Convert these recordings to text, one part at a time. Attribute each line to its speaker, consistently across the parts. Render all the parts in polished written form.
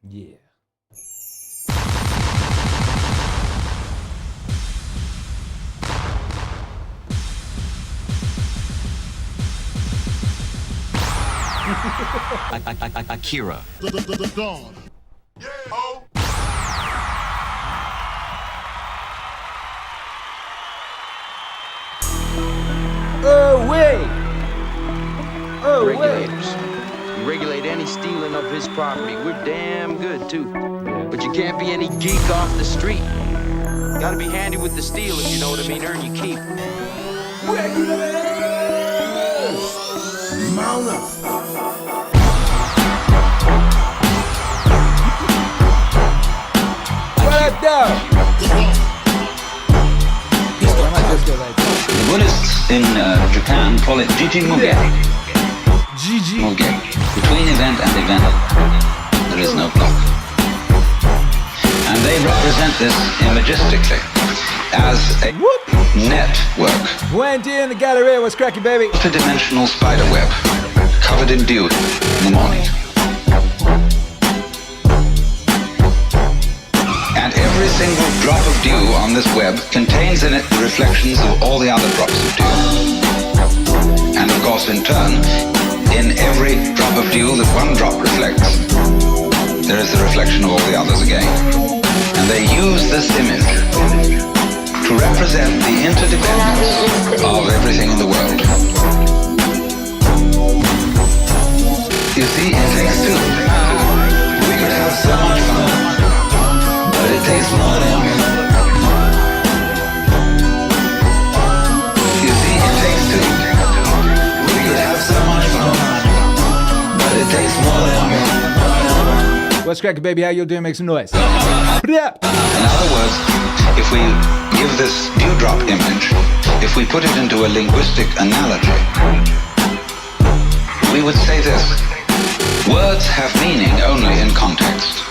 Speaker 1: Yeah.
Speaker 2: Akira.
Speaker 3: The dawn. Yeah, ho.
Speaker 4: Regulators. You regulate any stealing of his property. We're damn good, too. But you can't be any geek off the street. Gotta be handy with the steel, if you know what I mean. Earn your keep.
Speaker 3: Regulators! Mount up.
Speaker 1: What up, though?
Speaker 5: The Buddhists in Japan call it Jiji Muge.
Speaker 1: GG.
Speaker 5: Muge. Between event and event, there is no block. And they represent this imagistically as a network.
Speaker 1: Wendy in the gallery, what's cracking, baby?
Speaker 5: Multi-dimensional spider web, covered in dew in the morning. And every single drop of dew on this web contains in it the reflections of all the other drops of dew. And of course, in turn, in every drop of dew that one drop reflects, there is the reflection of all the others again. And they use this image to represent the interdependence of everything in the world. You see, it takes two. We could have so much fun, but it takes more than one. You see, it takes two. We could have so much fun, but it takes more than one.
Speaker 1: What's cracking, baby? How you doing? Make some noise.
Speaker 5: In other words, if we give this dewdrop image, if we put it into a linguistic analogy, we would say this: words have meaning only in context.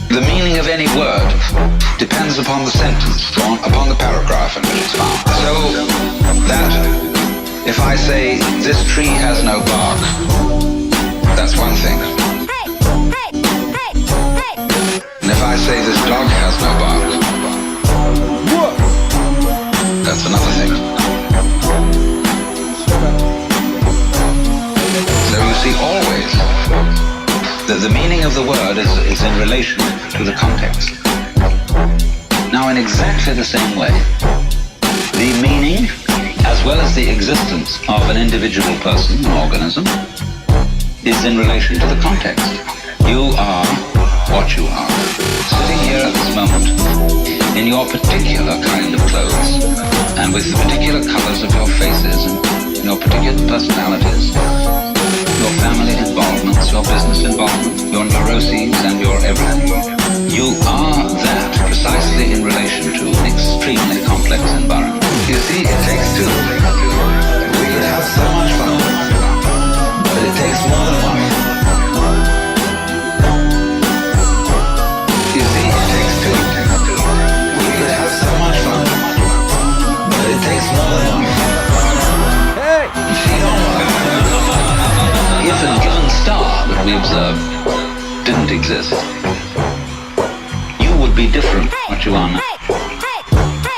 Speaker 5: The meaning of any word depends upon the sentence, upon the paragraph in which it's found. So that if I say, this tree has no bark, that's one thing. And if I say, this dog has no bark, that's another thing. So you see always that the meaning of the word is in relation to the context. Now, in exactly the same way, the meaning as well as the existence of an individual person, an organism, is in relation to the context. You are what you are. Sitting here at this moment, in your particular kind of clothes, and with the particular colors of your faces, and your particular personalities, your family involvements, your business involvement, your neuroses, and your everything. You are that precisely in relation to an extremely complex environment. You see, it takes two. We could have so much fun, but it takes more than one. You see, it takes two. We could have so much fun, but it takes more than one.
Speaker 1: Hey!
Speaker 5: If a given star that we observe didn't exist, you would be different from what you are now.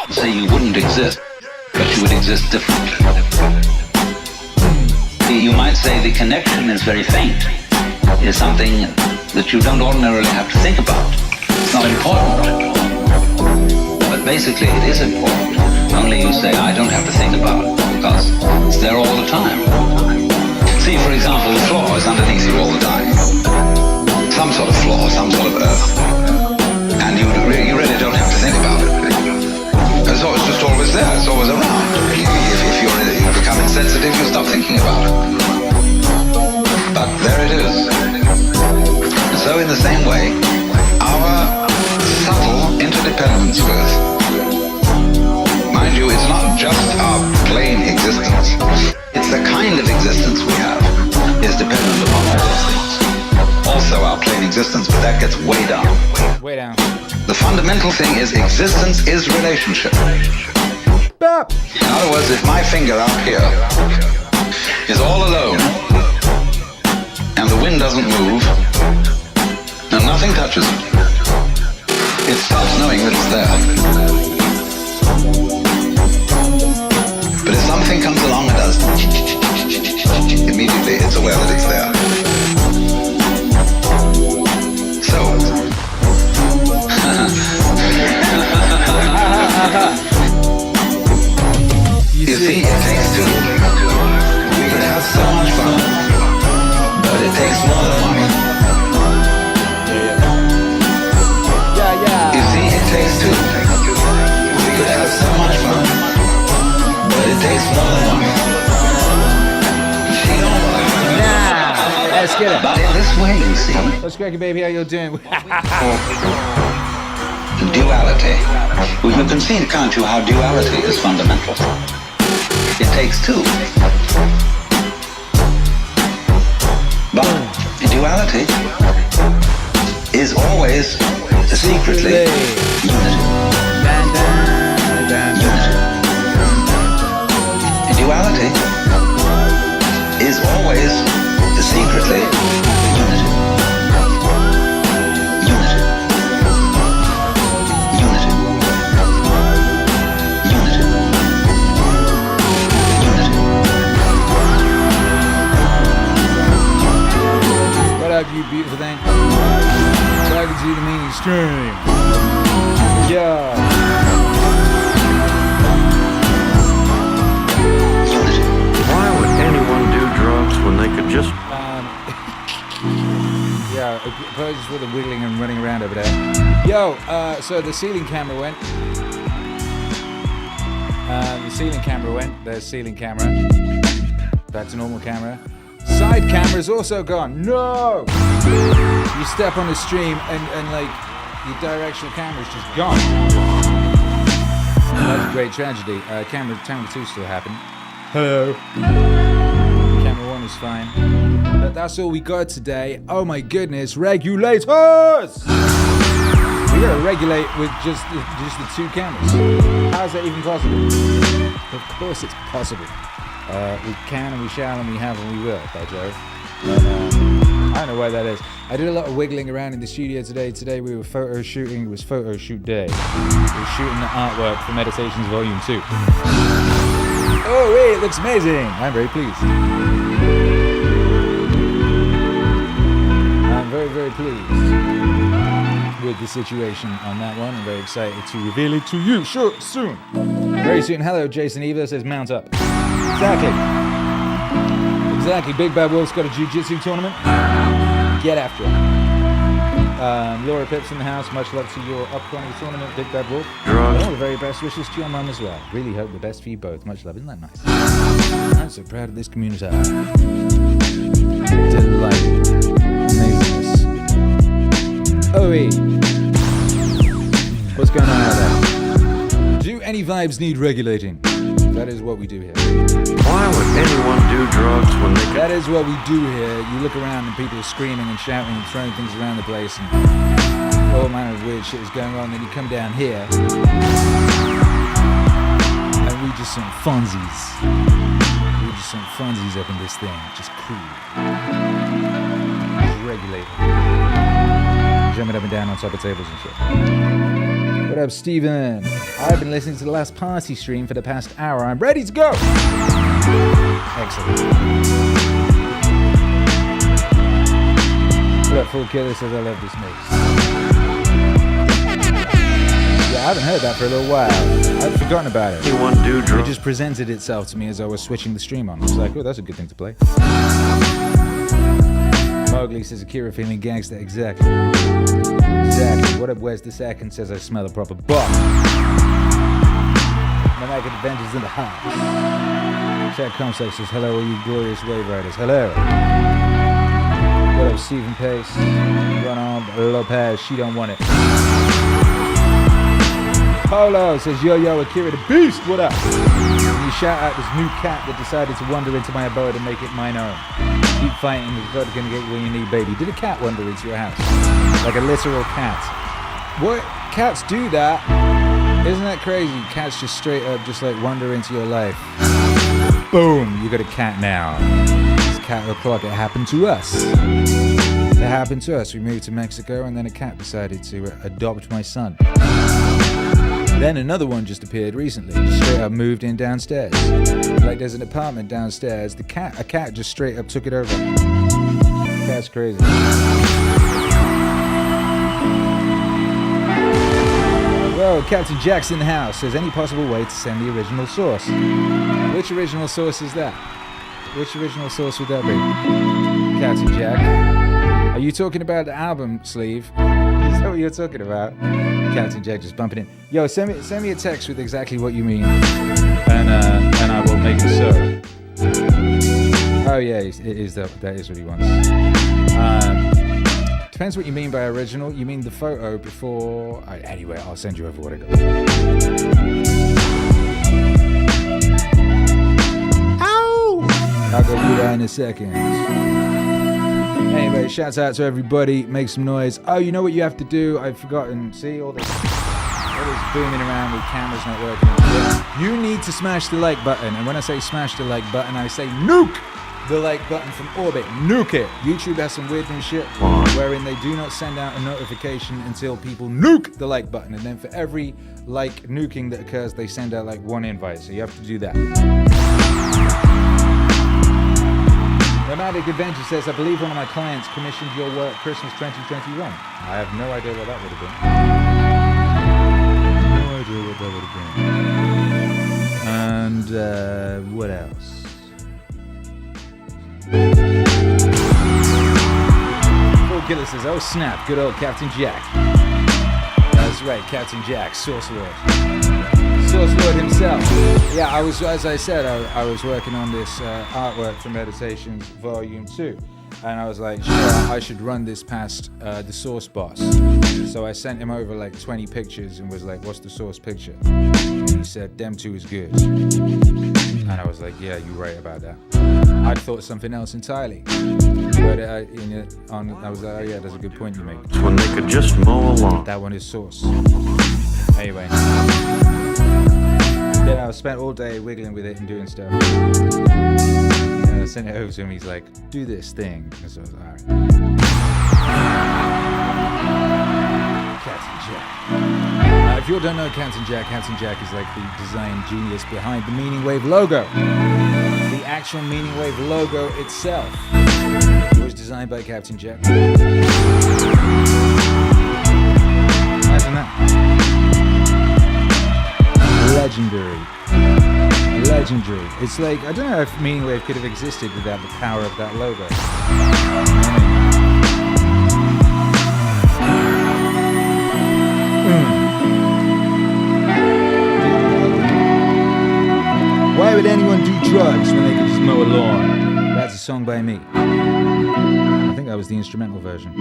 Speaker 5: Say you wouldn't exist, but you would exist differently. You might say the connection is very faint. It is something that you don't ordinarily have to think about. It's not important. But basically it is important. Only you say, I don't have to think about it, because it's there all the time. See, for example, the floor is underneath you all the time. Some sort of floor, some sort of earth. And you really don't have to think about it. It's just always there, it's always around. If you become insensitive, you stop thinking about it. But there it is. And so in the same way, our subtle interdependence with, mind you, it's not just our plain existence. It's the kind of existence we have is dependent upon all those things. Also our plain existence, but that gets way down.
Speaker 1: Way down.
Speaker 5: The fundamental thing is existence is relationship.
Speaker 1: Bop.
Speaker 5: In other words, if my finger up here is all alone, and the wind doesn't move, and nothing touches it. It stops knowing that it's there. But if something comes along and does, immediately it's aware that it's there. So, you see, it takes two. We could have so much fun, but it takes more than one. You see, it takes two. We could have so much fun, but it takes more than one. She don't want
Speaker 1: Nah, let's get it.
Speaker 5: But in this way, you see,
Speaker 1: What's cracking, baby? How you doing?
Speaker 5: duality. Well, you can see, can't you, how duality is fundamental. It takes two. But duality is always secretly unity. Unity. Duality is always secretly unity. Unity. Unity. Unity. Unity.
Speaker 1: What up, you beautiful thing? Welcome to the Meaningstream. Yeah.
Speaker 2: Why would anyone do drugs when they could just...
Speaker 1: Yeah, apologies for the wiggling and running around over there. Yo, so the ceiling camera went. There's ceiling camera. Back to normal camera. Side camera's also gone. No! You step on the stream and like, your directional camera's just gone. That's a great tragedy. Camera 2 still happened. Hello. Camera 1 is fine. But that's all we got today. Oh my goodness, regulators! We gotta regulate with just the 2 cameras. How is that even possible? Of course it's possible. We can and we shall and we have and we will, by Joe. But, I don't know why that is. I did a lot of wiggling around in the studio today. Today we were photo shooting. It was photo shoot day. We were shooting the artwork for Meditations Volume 2. Oh wait, it looks amazing. I'm very pleased. I'm very, very pleased with the situation on that one. I'm very excited to reveal it to you soon. Very soon. Hello, Jason Eva says mount up. Exactly. Big Bad Wolf's got a jiu-jitsu tournament. Get after it. Laura Pips in the house. Much love to your upcoming tournament, Big Bad Wolf. All the very best wishes to your mum as well. Really hope the best for you both. Much love. Isn't that nice? I'm so proud of this community. Delighted. Amazingness. Oh, what's going on out there? Do any vibes need regulating? That is what we do here.
Speaker 2: Why would anyone do drugs when they could...
Speaker 1: That is what we do here. You look around and people are screaming and shouting and throwing things around the place and all manner of weird shit is going on. Then you come down here and we just some funsies. We just some funsies up in this thing. Just cool. Just regulated. Jumping up and down on top of tables and shit. What up, Steven? I've been listening to the last party stream for the past hour. I'm ready to go! Excellent. What up, Full Killer says I love this mix. Yeah, I haven't heard that for a little while. I'd forgotten about it.
Speaker 2: Anyone do
Speaker 1: It
Speaker 2: drugs?
Speaker 1: just presented itself to me as I was switching the stream on. I was like, oh, that's a good thing to play. Mowgli says Akira feeling gangster. Exactly. What up, Wes the Second says I smell a proper buck. Maniac Adventures in the house. Chad Comstock says hello, all you glorious wave riders. Hello. What up, Stephen Pace? Run on Lopez. She don't want it. Polo says yo Akira the Beast. What up? And you shout out this new cat that decided to wander into my abode and make it mine own. Keep fighting, the God gonna get you when you need, baby. Did a cat wander into your house? Like a literal cat. What? Cats do that? Isn't that crazy? Cats just straight up just like wander into your life. Boom, you got a cat now. This cat o'clock. It happened to us. It happened to us. We moved to Mexico, and then a cat decided to adopt my son. Then another one just appeared recently. Straight up moved in downstairs. Like there's an apartment downstairs. A cat just straight up took it over. That's crazy. Whoa, Captain Jack's in the house. Says any possible way to send the original source. Which original source is that? Which original source would that be? Captain Jack. Are you talking about the album sleeve? Is that what you're talking about? Captain Jack just bumping in. Yo, send me a text with exactly what you mean, and I will make it so. Oh yeah, that is what he wants. Depends what you mean by original. You mean the photo before? Anyway, I'll send you over what I got. Ow! I'll go do that in a second. Anyway, shouts out to everybody. Make some noise. Oh, you know what you have to do? I've forgotten. See all this booming around with cameras not working. You need to smash the like button. And when I say smash the like button, I say nuke the like button from orbit. Nuke it. YouTube has some weird new shit wherein they do not send out a notification until people nuke the like button. And then for every like nuking that occurs, they send out like one invite. So you have to do that. Nomadic Adventure says, I believe one of my clients commissioned your work Christmas 2021. I have no idea what that would have been. No idea what that would have been. And what else? Paul Killer says, oh snap, good old Captain Jack. That's right, Captain Jack, Source Lord. Source Lord himself. Yeah, as I said, I was working on this artwork for Meditations Volume 2. And I was like, sure, I should run this past the source boss. So I sent him over like 20 pictures and was like, what's the source picture? And he said, them two is good. And I was like, yeah, you're right about that. I'd thought something else entirely. But I was like, oh yeah, that's a good point you make.
Speaker 2: When they could just mow along.
Speaker 1: That one is source. Anyway. Then I spent all day wiggling with it and doing stuff. And I sent it over to him. He's like, do this thing. And so I was like, alright. Captain Jack. If you don't know Captain Jack is like the design genius behind the Meaningwave logo. The actual Meaningwave logo itself was designed by Captain Jack. Imagine that. Legendary. It's like, I don't know if Meaningwave could have existed without the power of that logo. Why would anyone do drugs when they could just mow a lawn? That's a song by me. I think that was the instrumental version.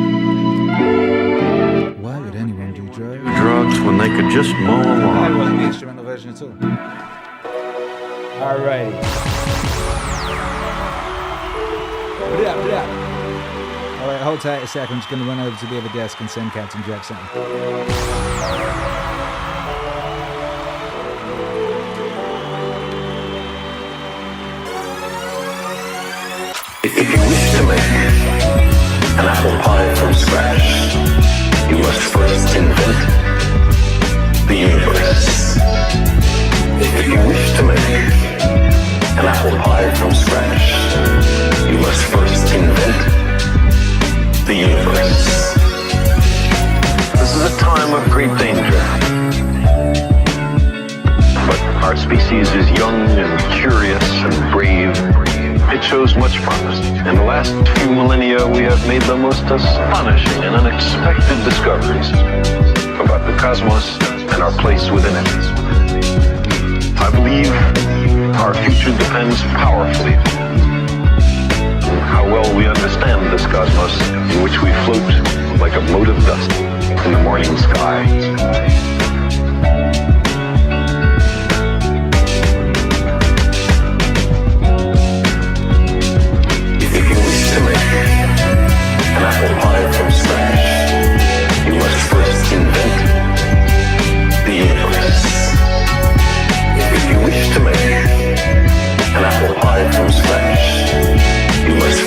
Speaker 1: Why would anyone do drugs?
Speaker 2: Drugs when they could just mow
Speaker 1: That
Speaker 2: along.
Speaker 1: wasn't the instrumental version at all. Alrighty. Put it up. Alright, hold tight a sec. I'm just going to run over to the other desk and send Captain Jack something.
Speaker 6: If you wish to make an apple pie from scratch, you must first invent the universe. If you wish to make an apple pie from scratch, you must first invent the universe.
Speaker 2: This is a time of great danger. But our species is young and curious and brave. It shows much promise. In the last few millennia, we have made the most astonishing and unexpected discoveries about the cosmos and our place within it. I believe our future depends powerfully on how well we understand this cosmos in which we float like a mote of dust in the morning sky.
Speaker 6: An apple pie from scratch, you must first invent the universe. If you wish to make an apple pie from scratch, you must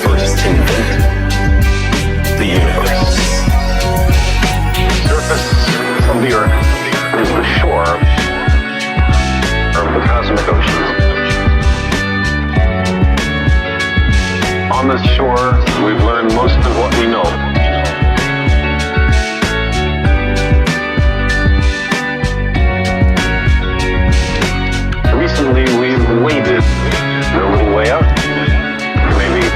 Speaker 2: we've learned most of what we know. Recently, we've waded a little way out, maybe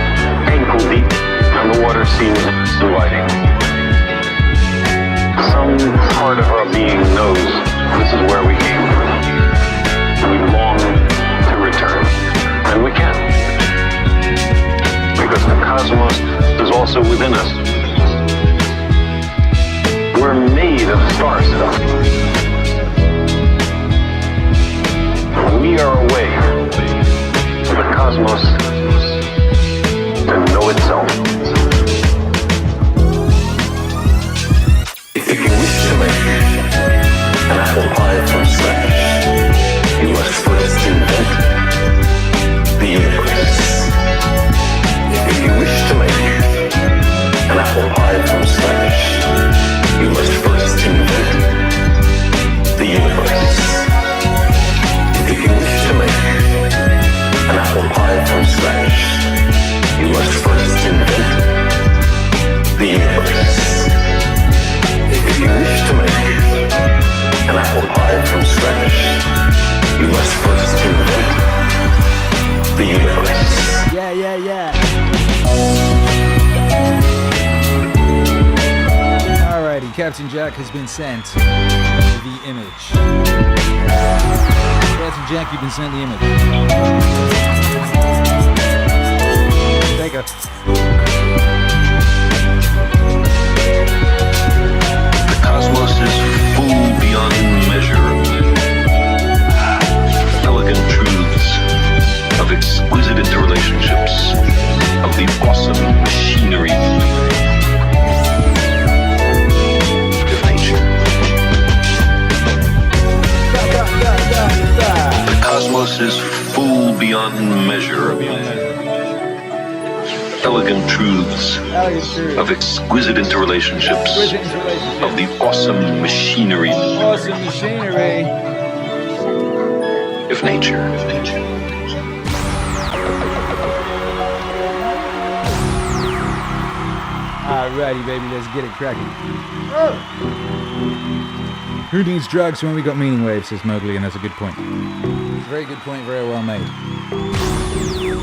Speaker 2: ankle deep, and the water seems inviting. Some part of our being knows this is where we came from. We long to return, and we can. Because the cosmos is also within us. We're made of star stuff. We are a way for the cosmos to know itself.
Speaker 6: If you wish to make an apple pie from scratch, you must first invent the universe. If you wish to make an apple pie from scratch, you must first invent the universe. If you wish to make an apple pie from scratch, you must first invent the universe. If you wish to make an apple pie from scratch, you must first invent the universe.
Speaker 1: Yeah, yeah, yeah. Alrighty, Captain Jack has been sent the image. Captain Jack, you've been sent the image. Take her.
Speaker 2: The cosmos is full beyond measure. Elegant truths of exquisite interrelationships, of the awesome machinery of nature. The cosmos is full beyond measure. Elegant truths of exquisite interrelationships, of the awesome machinery of nature.
Speaker 1: Alrighty, baby, let's get it cracking. Who needs drugs when we got meaning waves, says Mowgli, and that's a good point. Very good point, very well made.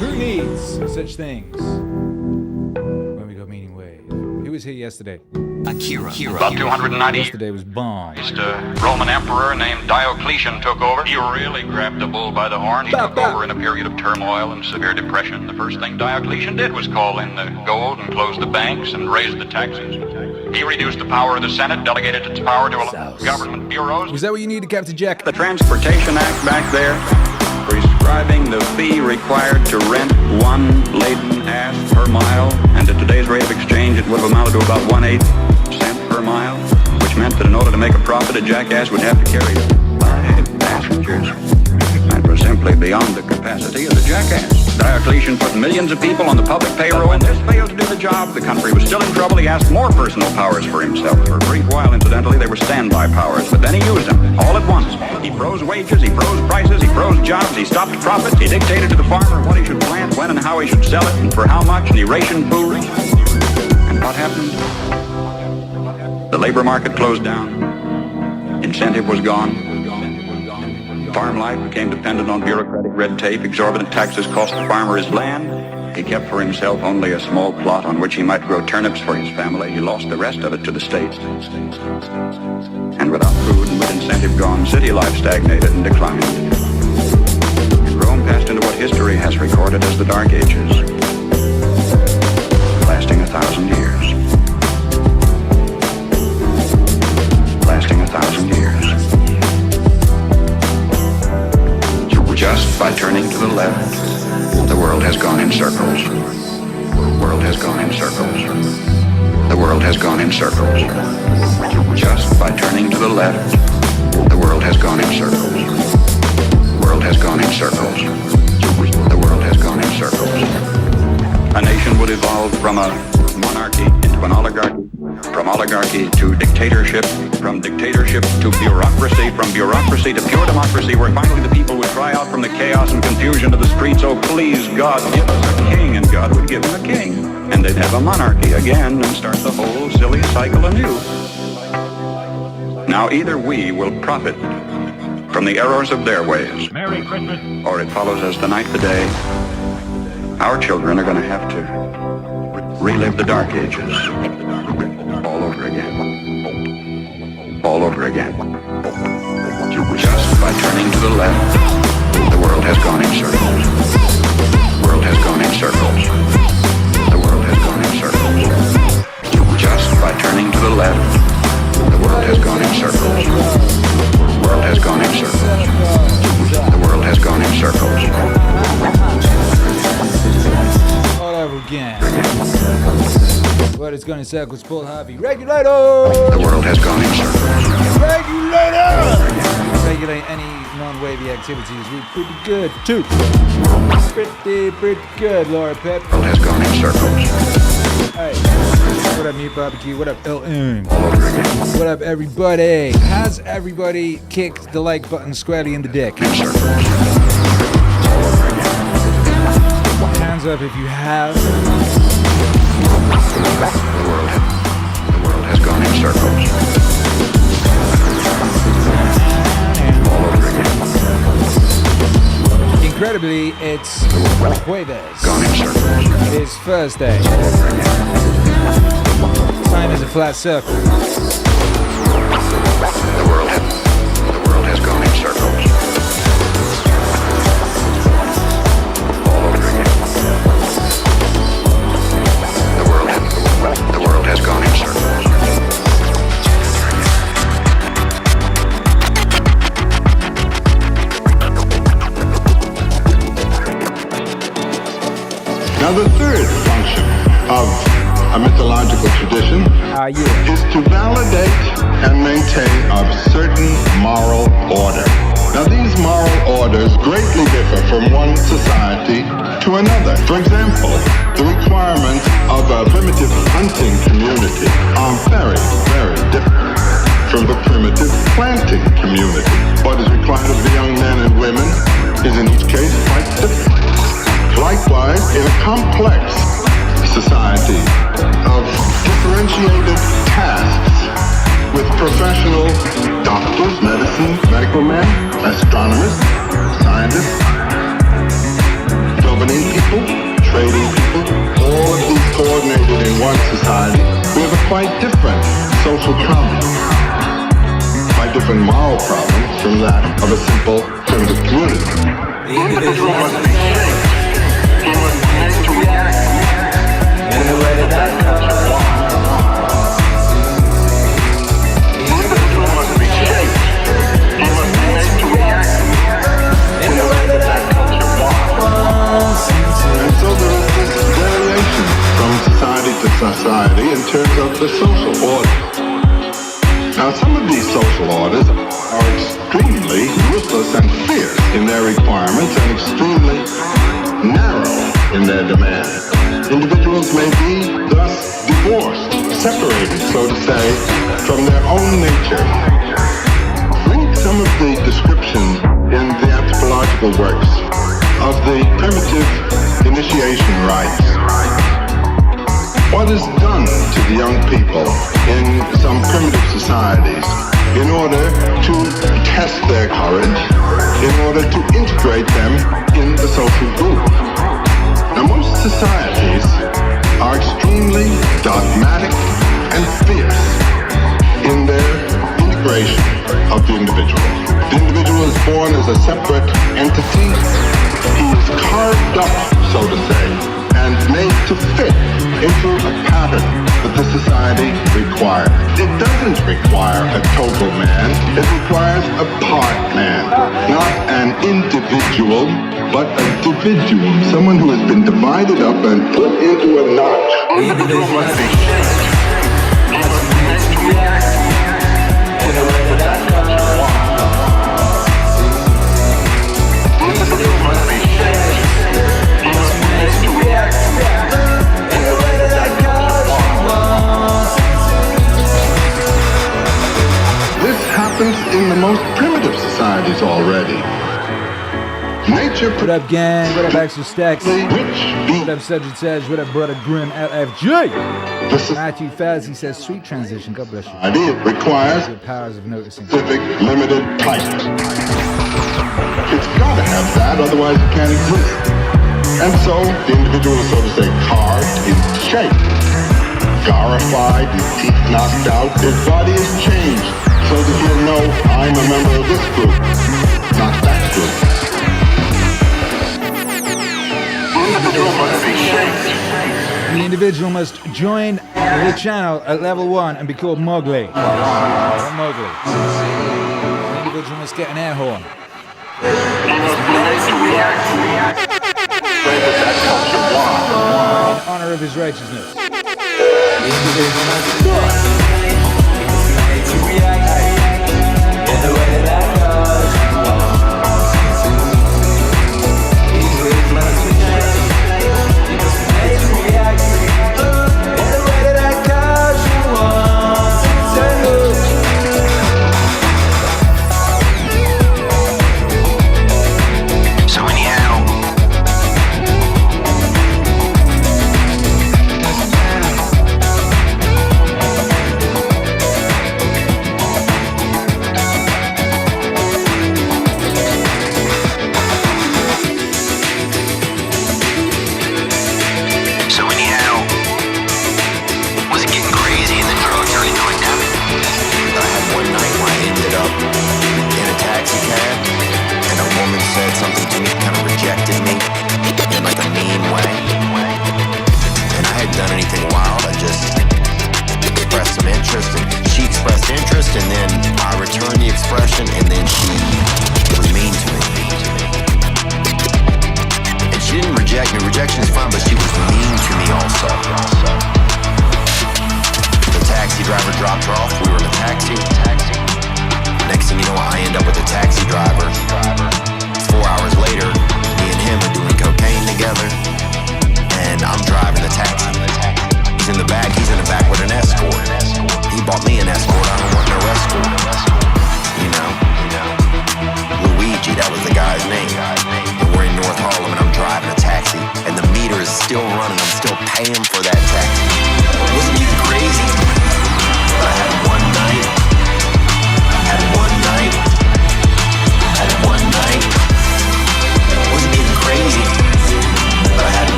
Speaker 1: Who needs such things when we got meaning wave? Who was here yesterday?
Speaker 7: Akira. About 290
Speaker 1: Yesterday was bomb.
Speaker 7: Roman emperor named Diocletian took over. He really grabbed the bull by the horn. He took over in a period of turmoil and severe depression. The first thing Diocletian did was call in the gold and close the banks and raise the taxes. He reduced the power of the Senate, delegated its power to government bureaus.
Speaker 1: Was that what you needed, Captain Jack?
Speaker 8: The Transportation Act back there, prescribing the fee required to rent one laden ass per mile, and at today's rate of exchange it would have amounted to about 1/8 cent per mile, which meant that in order to make a profit, a jackass would have to carry 5 passengers. That was simply beyond the capacity of the jackass. Diocletian put millions of people on the public payroll. When this failed to do the job, the country was still in trouble. He asked more personal powers for himself. For a brief while, incidentally, they were standby powers, but then he used them all at once. He froze wages, he froze prices, he froze jobs, he stopped profits, he dictated to the farmer what he should plant, when and how he should sell it, and for how much, and he rationed food. And what happened? The labor market closed down. Incentive was gone. Farm life became dependent on bureaucratic red tape. Exorbitant taxes cost the farmer his land. He kept for himself only a small plot on which he might grow turnips for his family. He lost the rest of it to the state. And without food and with incentive gone, city life stagnated and declined. Rome passed into what history has recorded as the Dark Ages, lasting 1,000 years. Lasting 1,000 years. Just by turning to the left, the world has gone in circles. The world has gone in circles. The world has gone in circles. Just by turning to the left, the world has gone in circles. The world has gone in circles. The world has gone in circles. A nation would evolve from a monarchy into an oligarchy, From oligarchy to dictatorship, from dictatorship to bureaucracy, from bureaucracy to pure democracy, where finally the people would cry out from the chaos and confusion of the streets, oh please God, give us a king, and God would give them a king. And they'd have a monarchy again and start the whole silly cycle anew. Now either we will profit from the errors of their ways,
Speaker 7: Merry Christmas.
Speaker 8: or it follows as the night the day. Our children are going to have to relive the dark ages all over again. All over again. Just by turning to the left, the world has gone in circles. The world has gone in circles. The world has gone in circles. Just by turning to the left, the world has gone in circles. The world has gone in circles. The world has gone in circles.
Speaker 1: All over again. What is going in circles, Paul Harvey. Regulators!
Speaker 8: The world has gone in circles.
Speaker 1: Regulators! Regulate any non-wavy activities. We're pretty good, too. Pretty good, Laura Pep.
Speaker 8: The world has gone in circles.
Speaker 1: Hey, what up, Meat Barbecue? What up, LM?
Speaker 8: All over again.
Speaker 1: What up, everybody? Has everybody kicked the like button squarely in the dick?
Speaker 8: In circles.
Speaker 1: Hands up if you have.
Speaker 8: The world has gone in circles. All over again.
Speaker 1: Incredibly, it's Jueves.
Speaker 8: Gone in circles.
Speaker 1: It's Thursday. Time is a flat circle.
Speaker 8: The world has gone in circles. All over again. The world has gone in circles.
Speaker 3: Now the third function of a mythological tradition is to validate and maintain a certain moral order. Now these moral orders greatly differ from one society to another. For example, the requirements of a primitive hunting community are very, very different from the primitive planting community. What is required of the young men and women is in each case quite different. Likewise, in a complex society of differentiated tasks with professional doctors, medical men, astronomers, scientists, governing people, trading people, all of these coordinated in one society, we have a quite different social problem, quite different moral problem from that of a simple primitive community. The individual must be shaped. He must be made to react in the way that comes along. The individual must be shaped. He must be made to react in the way that comes along. And so there is this variation from society to society in terms of the social order. Now some of these social orders are extremely ruthless and fierce in their requirements and extremely narrow in their demands. Individuals may be thus divorced, separated, so to say, from their own nature. Read some of the descriptions in the anthropological works of the primitive initiation rites. What is done to the young people in some primitive societies in order to test their courage, in order to integrate them in the social group. Now most societies are extremely dogmatic and fierce in their integration of the individual. The individual is born as a separate entity. He is carved up, so to say, and made to fit into a pattern that the society requires. It doesn't require a total man, it requires a part man. Not an individual, but a individual. Someone who has been divided up and put into a notch. The individual must be shaped. He must be made to react in a way that comes along. The individual must be shaped. He must be made to react in a way that comes along. most primitive societies already. Nature
Speaker 1: What up, gang? What up, Axel Stacks?
Speaker 3: rich
Speaker 1: What up, Cedric Sedge? What up, brother Grim LFG?
Speaker 3: the
Speaker 1: Matthew Fazzi says, sweet transition. God bless you.
Speaker 3: society requires
Speaker 1: The powers of noticing.
Speaker 3: specific, limited type. It's got to have that, otherwise it can't exist. And so the individual is, so to say, carved, his shape, scarified, his teeth knocked out, his body is changed, so that he'll know I'm a member of this group, not that group.
Speaker 1: The individual must join the channel at level 1 and be called Mowgli. Mowgli. The individual must get an air horn. In honor of his righteousness.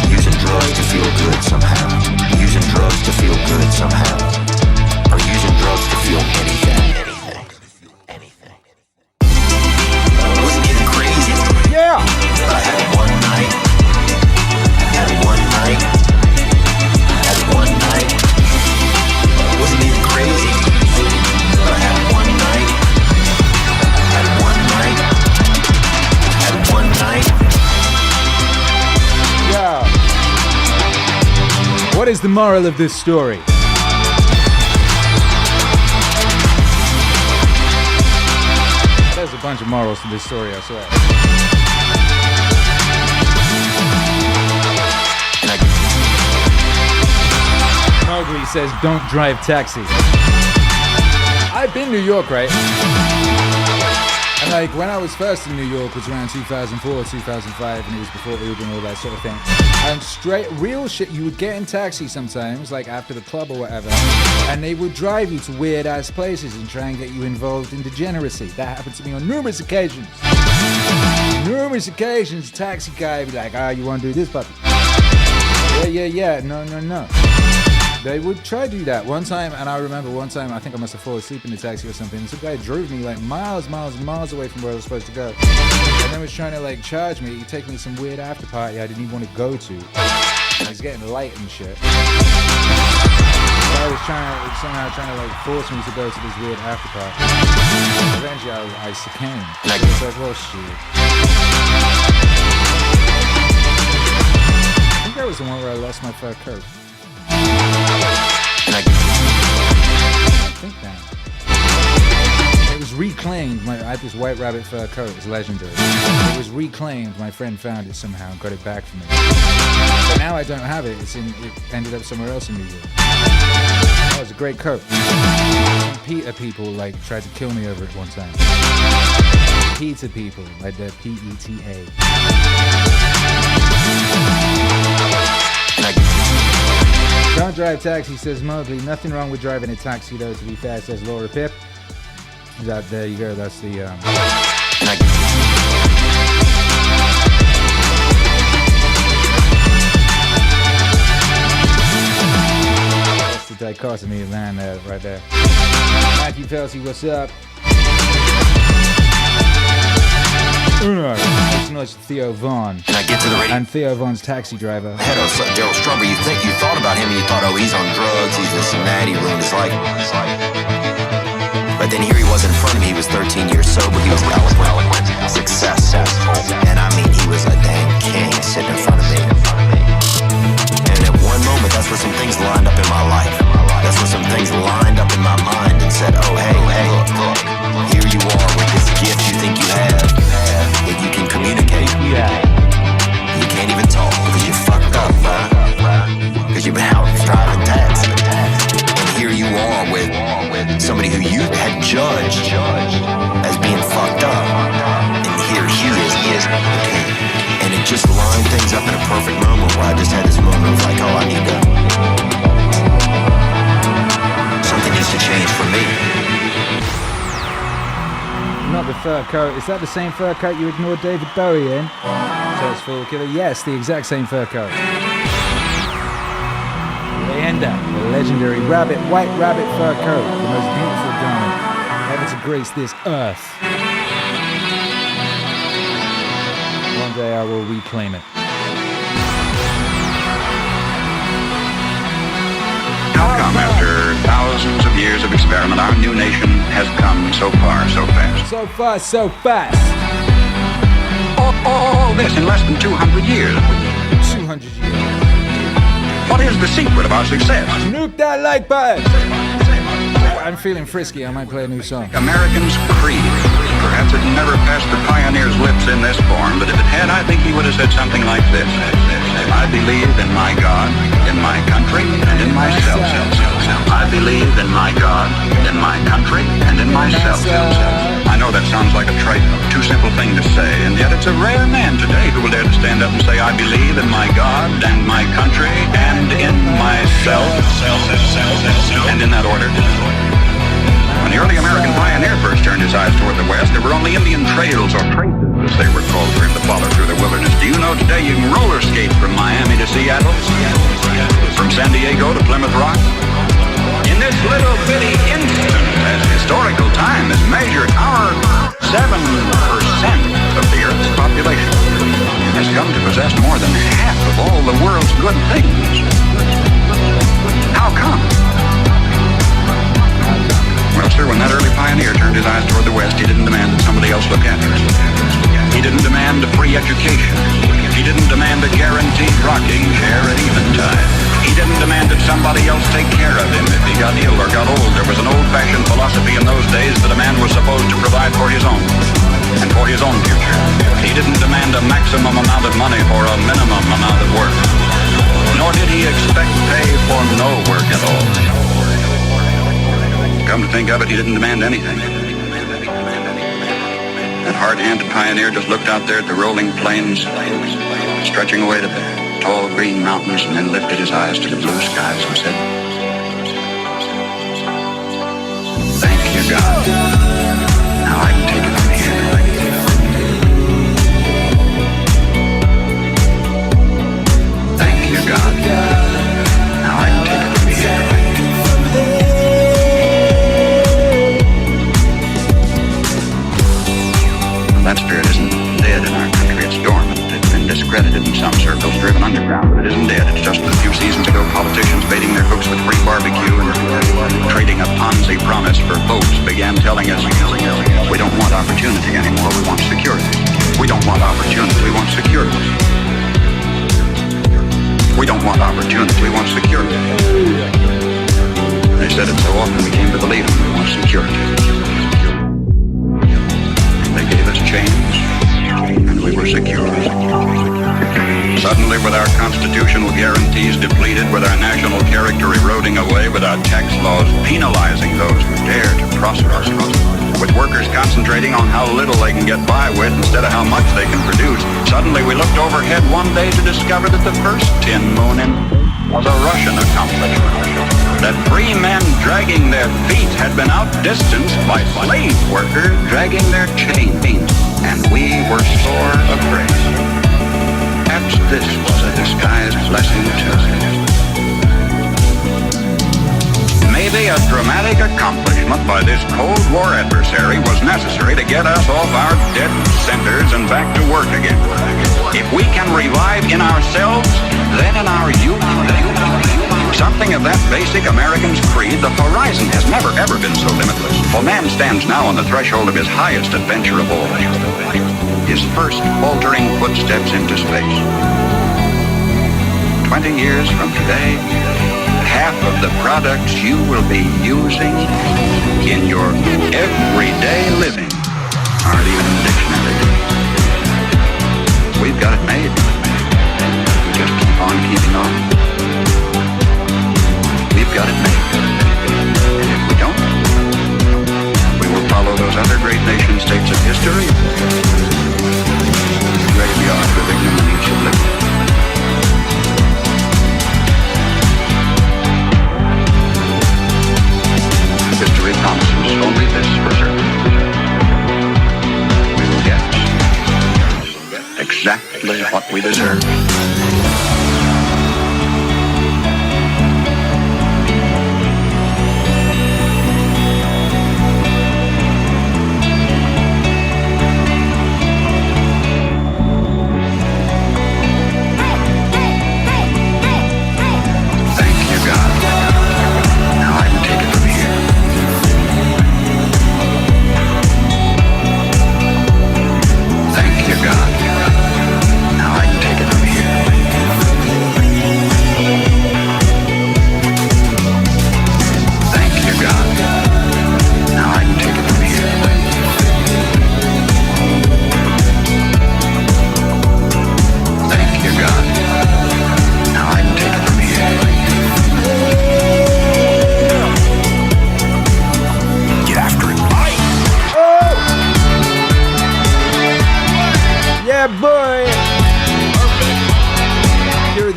Speaker 9: Using drugs to feel good somehow.
Speaker 6: somehow, or using drugs to feel anything. Wasn't it crazy?
Speaker 1: Yeah!
Speaker 6: I had one night. Wasn't it crazy? I had one night.
Speaker 1: Yeah. What is the moral of this story? There's a bunch of morals to this story, I swear. Mowgli says, don't drive taxi. I've been New York, right? And like when I was first in New York was around 2004, 2005, and it was before Uber and all that sort of thing. And straight, real shit, you would get in taxi sometimes, like after the club or whatever, and they would drive you to weird ass places and try and get you involved in degeneracy. That happened to me on numerous occasions. Numerous occasions, taxi guy would be like, you want to do this, puppy? Yeah, no. They would try to do that one time, and I remember one time, I think I must have fallen asleep in the taxi or something, and some guy drove me like miles away from where I was supposed to go. And then was trying to like charge me, he'd take me to some weird after party I didn't even want to go to. And he's getting light and shit. So I was somehow trying to like force me to go to this weird after party. Eventually I succumbed. I was like, well, shit. I think that was the one where I lost my fur coat. I think that. It was reclaimed. I had this white rabbit fur coat. It was legendary. It was reclaimed. My friend found it somehow and got it back for me. But now I don't have it. It ended up somewhere else in New York. That was a great coat. Some PETA people like tried to kill me over it one time. PETA people, like the PETA. Don't drive taxi, says Mowgli. Nothing wrong with driving a taxi, though, to be fair, says Laura Pip. There you go, that's the... That's the dichotomy of man right there. Matthew Kelsey, what's up? Uno. Let's acknowledge Theo Vaughn.
Speaker 6: Can I get to the radio?
Speaker 1: And Theo Vaughn's taxi driver.
Speaker 6: Hello, Daryl Strumber. You thought about him and you thought, oh, he's on drugs, he's in Cincinnati, ruined his life. But then here he was in front of me. He was 13 years sober. He was eloquent, successful, and I mean, he was a dang king sitting in front of me. And at one moment, that's where some things lined up in my life. That's where some things lined up in my mind and said, oh, hey, look, here you are with this gift you think you have. That you can communicate.
Speaker 1: Yeah.
Speaker 6: You can't even talk because you fucked up, right? Because you've been out driving taxi. And here you are with somebody who you had judged as being fucked up. And here he is. And it just lined things up in a perfect moment where I just had this moment of like, oh, I need to... Something needs to change for me.
Speaker 1: Not the fur coat. Is that the same fur coat you ignored David Bowie in? Says Fool Killer. Yes, the exact same fur coat. Leander, the legendary white rabbit fur coat, the most beautiful garment ever to grace this earth. One day I will reclaim it.
Speaker 8: How come after thousands of years of experiment, our new nation has come so far, so fast?
Speaker 1: So far, so fast.
Speaker 8: All this in less than 200 years.
Speaker 1: 200 years.
Speaker 8: What is the secret of our success?
Speaker 1: Nuke that like button. I'm feeling frisky. I might play a new song.
Speaker 8: Americans' creed. Perhaps it never passed the pioneer's lips in this form, but if it had, I think he would have said something like this. I believe in my God, in my country, and in myself. I believe in my God, in my country, and in myself. I know that sounds like a trite, too simple thing to say, and yet it's a rare man today who will dare to stand up and say, I believe in my God, and my country, and in myself. And in that order. When the early American pioneer first turned his eyes toward the west, there were only Indian trails or traces, as they were called, for him to follow through the wilderness. Do you know today you can roller skate from Miami to Seattle? From San Diego to Plymouth Rock? this little bitty instant, as historical time is measured, our 7% of the Earth's population has come to possess more than half of all the world's good things. How come? Well, sir, when that early pioneer turned his eyes toward the West, he didn't demand that somebody else look after it. He didn't demand a free education. He didn't demand a guaranteed rocking chair at eventide. He didn't demand that somebody else take care of him if he got ill or got old. There was an old-fashioned philosophy in those days that a man was supposed to provide for his own and for his own future. He didn't demand a maximum amount of money for a minimum amount of work. Nor did he expect pay for no work at all. Come to think of it, he didn't demand anything. That hard-handed pioneer just looked out there at the rolling plains, stretching away to the tall green mountains, and then lifted his eyes to the blue skies and said, "Thank you, God. Now I can take it from here." Thank you, God. Now I can take it from here. That spirit isn't dead in our country, it's dormant. It's been discredited in some circles, driven underground, but it isn't dead. It's just a few seasons ago, politicians baiting their cooks with free barbecue and trading a Ponzi promise for votes began telling us, we don't want opportunity anymore, we want security. We don't want opportunity, we want security. We don't want opportunity, we want security. They said it so often we came to believe them, we want security. They gave us chains, and we were secure. Suddenly, with our constitutional guarantees depleted, with our national character eroding away, with our tax laws penalizing those who dare to prosper, with workers concentrating on how little they can get by with instead of how much they can produce, suddenly we looked overhead one day to discover that the first tin moon was a Russian accomplishment. That free men dragging their feet had been outdistanced by slave workers dragging their chains, and we were sore afraid. Perhaps this was a disguised blessing too. Maybe a dramatic accomplishment by this Cold War adversary was necessary to get us off our dead centers and back to work again. If we can revive in ourselves, then in our youth, something of that basic American's creed, the horizon has never ever been so limitless. For man stands now on the threshold of his highest adventure of all, his first faltering footsteps into space. 20 years from today, half of the products you will be using in your everyday living aren't even in the dictionary. We've got it made. We just keep on keeping on. We've got it made. And if we don't, we will follow those other great nation states of history. Graveyard with ignominious oblivion. History promises only this for certain. We will get exactly what we deserve.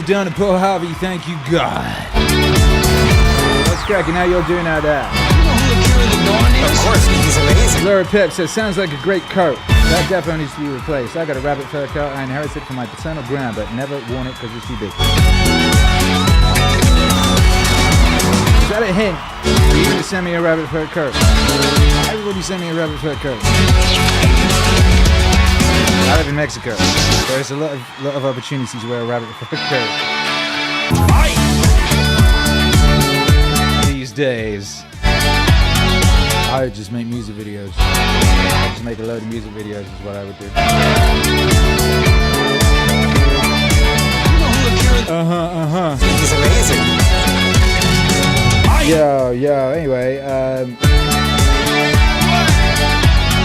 Speaker 1: Done and Paul Harvey, thank you, God. What's cracking? How y'all doing out there?
Speaker 9: You know who Akira the Dawn is? Of course, he's amazing.
Speaker 1: Laura Pip says, sounds like a great coat. That definitely needs to be replaced. I got a rabbit fur coat I inherited from my paternal grand, but never worn it because it's too big. Is that a hint? You gonna send me a rabbit fur coat? Everybody send me a rabbit fur coat. I live in Mexico. There's a lot of opportunities to wear a rabbit fur coat. These days, I would just make music videos. I'd just make a load of music videos is what I would do.
Speaker 9: He's amazing.
Speaker 1: Yo, anyway,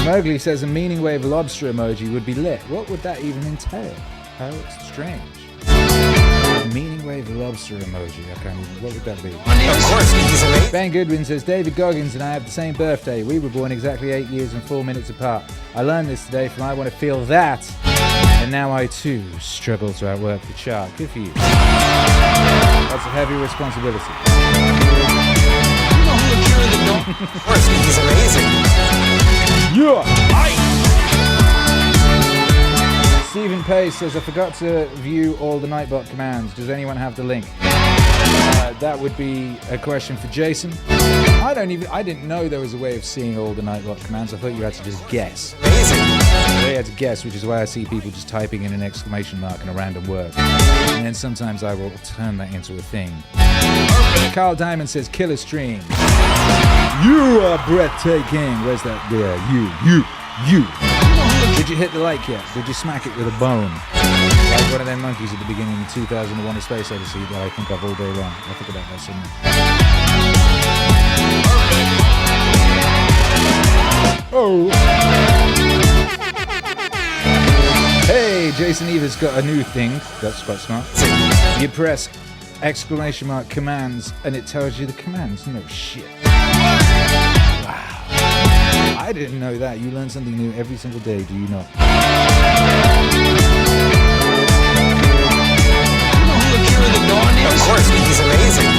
Speaker 1: Mowgli says a meaning wave lobster emoji would be lit. What would that even entail? How strange. A meaning wave lobster emoji. I can't even. What would that be?
Speaker 9: Of course, he's amazing.
Speaker 1: Ben Goodwin says David Goggins and I have the same birthday. We were born exactly 8 years and 4 minutes apart. I learned this today from I Want to Feel That. And now I too struggle to outwork the chart. Good for you. That's a heavy responsibility.
Speaker 9: Of course, he's amazing.
Speaker 1: Yeah. Stephen Pace says I forgot to view all the Nightbot commands. Does anyone have the link? That would be a question for Jason. I didn't know there was a way of seeing all the Nightbot commands. I thought you had to just guess.
Speaker 9: Amazing.
Speaker 1: I had to guess, which is why I see people just typing in an exclamation mark and a random word. And then sometimes I will turn that into a thing. Carl Diamond says killer stream. You are breathtaking. Where's that? There. You. Did you hit the like yet? Did you smack it with a bone? Like one of them monkeys at the beginning of 2001 A Space Odyssey that I think of all day long. I think about that somewhere. Oh. Hey, Jason Eva's got a new thing. That's quite smart. You press exclamation mark commands and it tells you the commands. No shit. Wow. I didn't know that. You learn something new every single day, do you not?
Speaker 9: Of course, he's amazing.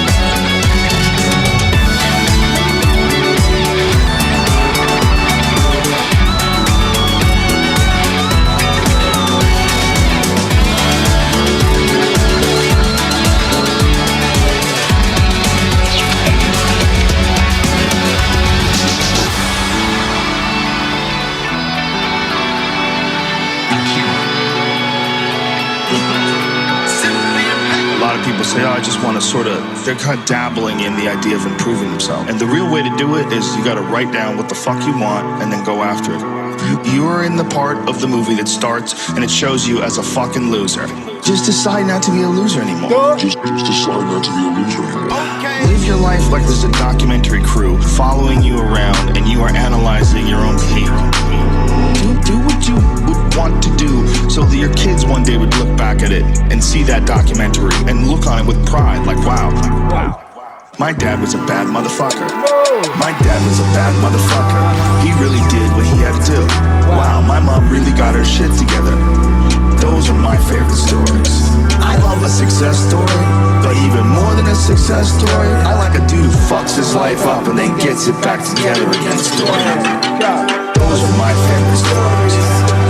Speaker 10: People say, oh, I just want to sort of, they're kind of dabbling in the idea of improving themselves. And the real way to do it is you got to write down what the fuck you want and then go after it. You are in the part of the movie that starts and it shows you as a fucking loser. Just decide not to be a loser anymore. Just decide not to be a loser anymore. Okay. Live your life like there's a documentary crew following you around and you are analyzing your own behavior. Do what you would want to do so that your kids one day would look back at it and see that documentary and look on it with pride, like, wow. My dad was a bad motherfucker. My dad was a bad motherfucker. He really did what he had to do. Wow, my mom really got her shit together. Those are my favorite stories. I love a success story, but even more than a success story, I like a dude who fucks his life up and then gets it back together again story. Those are my favorite stories.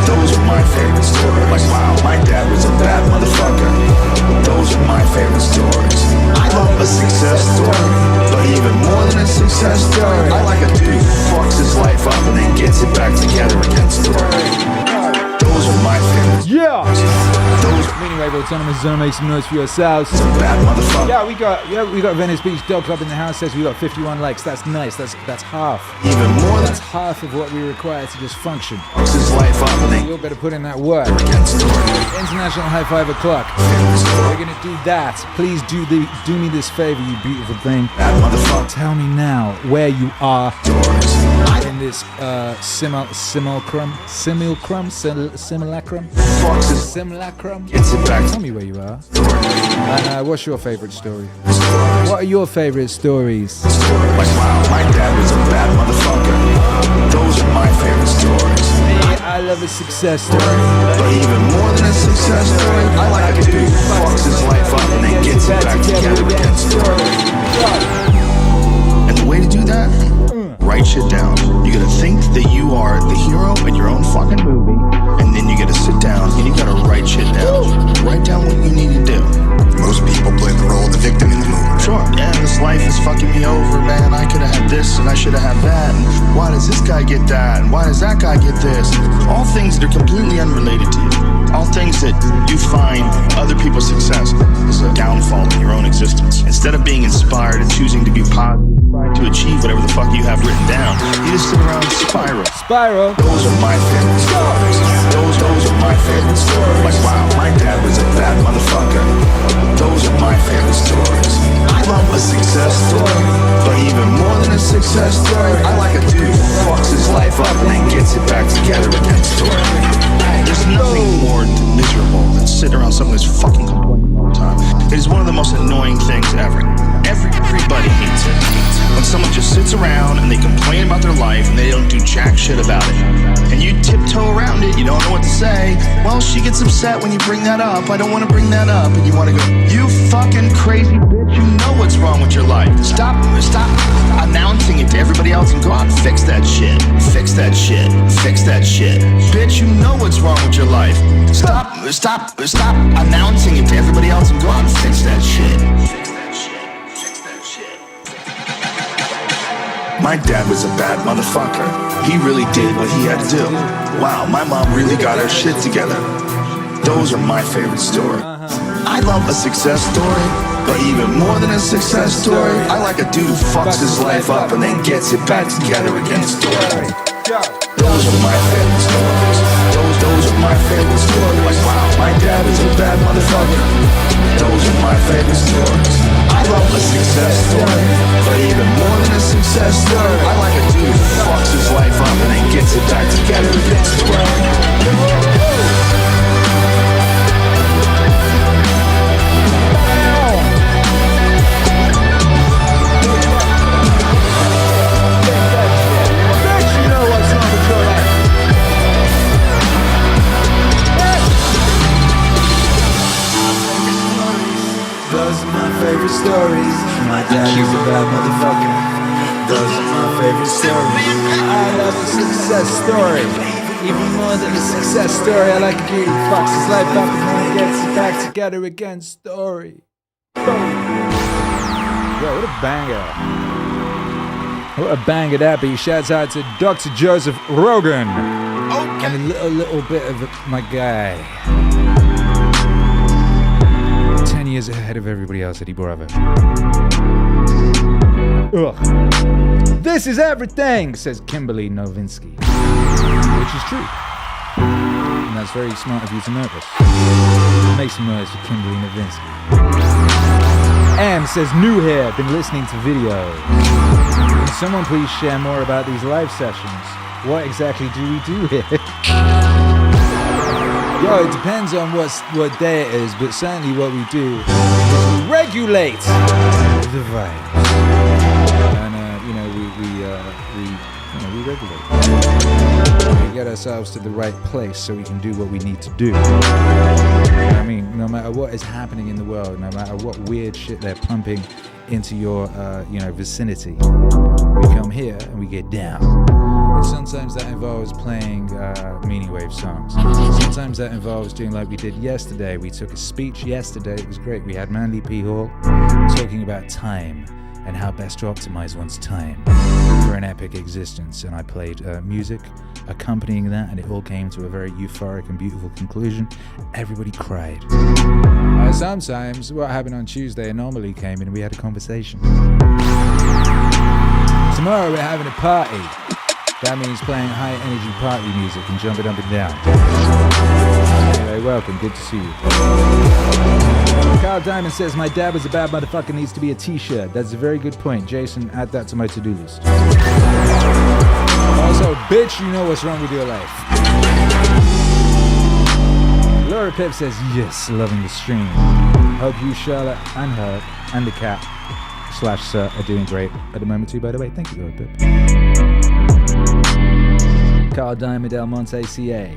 Speaker 10: Those are my favorite stories. Like, wow, my dad was a bad motherfucker. Those are my favorite stories. I love a success story, but even more than a success story, I like a dude who fucks his life up and then gets it back together again story. Those are my favorites.
Speaker 1: Yeah! Meaningwave Autonomous Zone, make some noise for yourselves.
Speaker 10: It's a bad motherfucker.
Speaker 1: Yeah, we got Venice Beach Dog Club in the house. Says we got 51 likes. That's nice. That's half.
Speaker 10: Even more.
Speaker 1: That's half of what we require to just function.
Speaker 10: His life up and then
Speaker 1: you better put in that work. International High 5 o'clock. We're gonna do that. Please do me this favor, you beautiful thing.
Speaker 10: Bad motherfucker.
Speaker 1: Tell me now where you are in this simulacrum. Tell me where you are. And what's your favorite story? What are your favorite stories?
Speaker 10: Like, wow, my dad was a bad motherfucker. Those are my favorite stories.
Speaker 1: Me, I love a success story.
Speaker 10: But even more than a success story, I like a dude who fucks his life up and then gets it back together again story. And the way to do that? Write shit down. You gotta think that you are the hero in your own fucking movie, and then you gotta sit down and you gotta write shit down. Write down what you need to do.
Speaker 11: Most people play the role of the victim in the movie.
Speaker 10: Sure. Yeah, this life is fucking me over, man. I could have should have had that, and why does this guy get that, and why does that guy get this? All things that are completely unrelated to you. All things that you find other people's success is a downfall in your own existence. Instead of being inspired and choosing to be positive, to achieve whatever the fuck you have written down, you just sit around and spiral. Those are my favorite stories. Those are my favorite stories. Like, wow, my dad was a bad motherfucker. Those are my favorite stories. I love a success story, but even more than a success story, I like a dude who fucks his life up and then gets it back together again story. There's nothing more miserable than sitting around someone's fucking complaining all the time. It is one of the most annoying things ever. Everybody hates it. When someone just sits around and they complain about their life and they don't do jack shit about it. And you tiptoe around it, you don't know what to say. Well, she gets upset when you bring that up. I don't want to bring that up. And you want to go, you fucking crazy bitch, you know what's wrong with your life. Stop announcing it to everybody else and go out and fix that shit. Fix that shit. Fix that shit. Bitch, you know what's wrong with your life. Stop announcing it to everybody else and go out and fix that shit. My dad was a bad motherfucker. He really did what he had to do. Wow, my mom really got her shit together. Those are my favorite stories. I love a success story, but even more than a success story, I like a dude who fucks his life up and then gets it back together again story. Those are my favorite stories. Those are my favorite stories. Like, wow, my dad was a bad motherfucker. Those are my favorite stories. I love a success story, but even more than a success story, I like a dude who fucks his life up and then gets it back together again story.
Speaker 11: Those are my favorite stories. My dad is a bad motherfucker. Those are my favorite stories.
Speaker 1: I love a success story. Even more than a success story, I like a dude who fucks his life up and then gets it back together again story. Yo, what a banger. What a banger that be. Shouts out to Dr. Joseph Rogan. Okay. And a little bit of my guy. 10 years ahead of everybody else, Eddie Bravo. Ugh. This is everything, says Kimberly Novinsky. Which is true. And that's very smart of you to notice. Make some noise for Kimberly Novinsky. M says, new here, been listening to videos. Can someone please share more about these live sessions? What exactly do we do here? Yo, it depends on what day it is, but certainly what we do is we regulate the vibes. And we regulate. We get ourselves to the right place so we can do what we need to do. I mean, no matter what is happening in the world, no matter what weird shit they're pumping into your vicinity, we come here and we get down. And sometimes that involves playing MEANINGWAVE songs. Sometimes that involves doing like we did yesterday. We took a speech yesterday. It was great. We had Manly P. Hall talking about time and how best to optimize one's time for an epic existence. And I played music accompanying that, and it all came to a very euphoric and beautiful conclusion. Everybody cried. Sometimes what happened on Tuesday anomaly came in and we had a conversation. Tomorrow we're having a party. That means playing high energy party music and jumping up and down. Anyway, welcome, good to see you. Carl Diamond says, my dad was a bad motherfucker, needs to be a t-shirt. That's a very good point. Jason, add that to my to-do list. Also, bitch, you know what's wrong with your life. Laura Pip says, yes, loving the stream. Hope you, Charlotte, and her, and the cat, /sir, are doing great at the moment too, by the way. Thank you, Laura Pip. Carl Diamond, Del Monte, CA.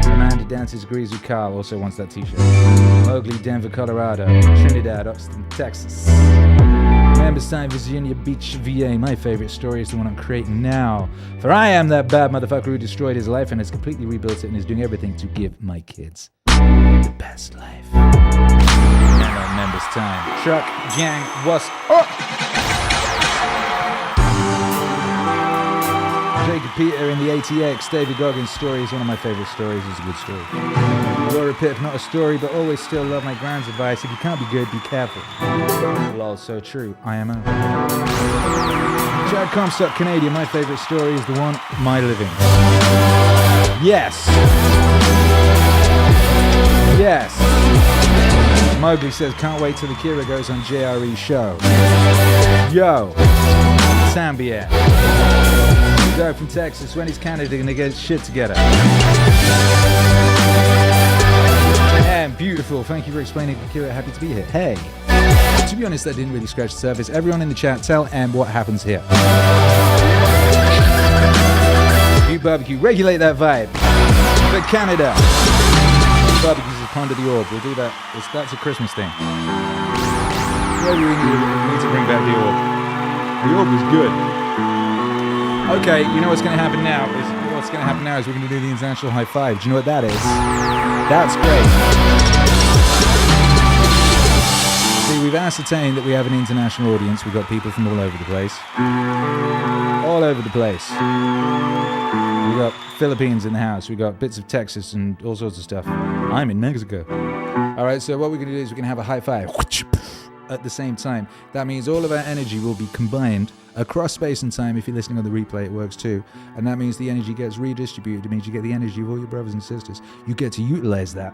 Speaker 1: Amanda Dances agrees with Carl, also wants that t-shirt. Mowgli, Denver, Colorado. Trinidad, Austin, Texas. Memberstein, Virginia Beach, VA. My favorite story is the one I'm creating now. For I am that bad motherfucker who destroyed his life and has completely rebuilt it and is doing everything to give my kids the best life. And on members time. Truck, gang, what's up? Jacob Peter in the ATX. David Goggins' story is one of my favorite stories. It's a good story. Laura Pip, not a story, but always still love my grand's advice. If you can't be good, be careful. Lol, so true. IMO. Chad Comstock, Canadian. My favorite story is the one, My Living. Yes. Yes. Mowgli says, can't wait till Akira goes on JRE show. Yo. Zambia. Doug from Texas. When is Canada gonna get shit together? And beautiful. Thank you for explaining Akira. Happy to be here. Hey. To be honest, that didn't really scratch the surface. Everyone in the chat, tell Em what happens here. You barbecue. Regulate that vibe. For Canada. Barbecues is Pond of the Orb. We'll do that. That's a Christmas thing. Maybe we need to bring back the Orb. The Orb was good. Okay, you know what's going to happen now? We're going to do the international high five. Do you know what that is? That's great. See, we've ascertained that we have an international audience. We've got people from all over the place. All over the place. We got Philippines in the house. We got bits of Texas and all sorts of stuff. I'm in Mexico. All right, so what we're going to do is we're going to have a high five at the same time. That means all of our energy will be combined across space and time. If you're listening on the replay, it works too. And that means the energy gets redistributed. It means you get the energy of all your brothers and sisters. You get to utilize that.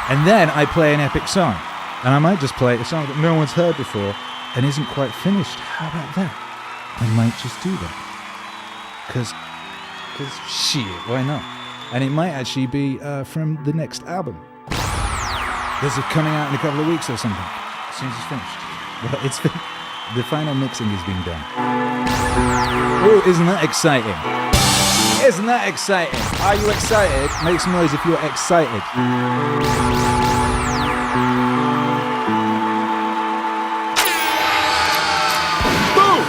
Speaker 1: And then I play an epic song. And I might just play a song that no one's heard before and isn't quite finished. How about that? I might just do that. Because shit, why not? And it might actually be from the next album. This is coming out in a couple of weeks or something. As soon as it's finished. Well, the final mixing is being done. Oh, isn't that exciting? Isn't that exciting? Are you excited? Make some noise if you're excited. Boom!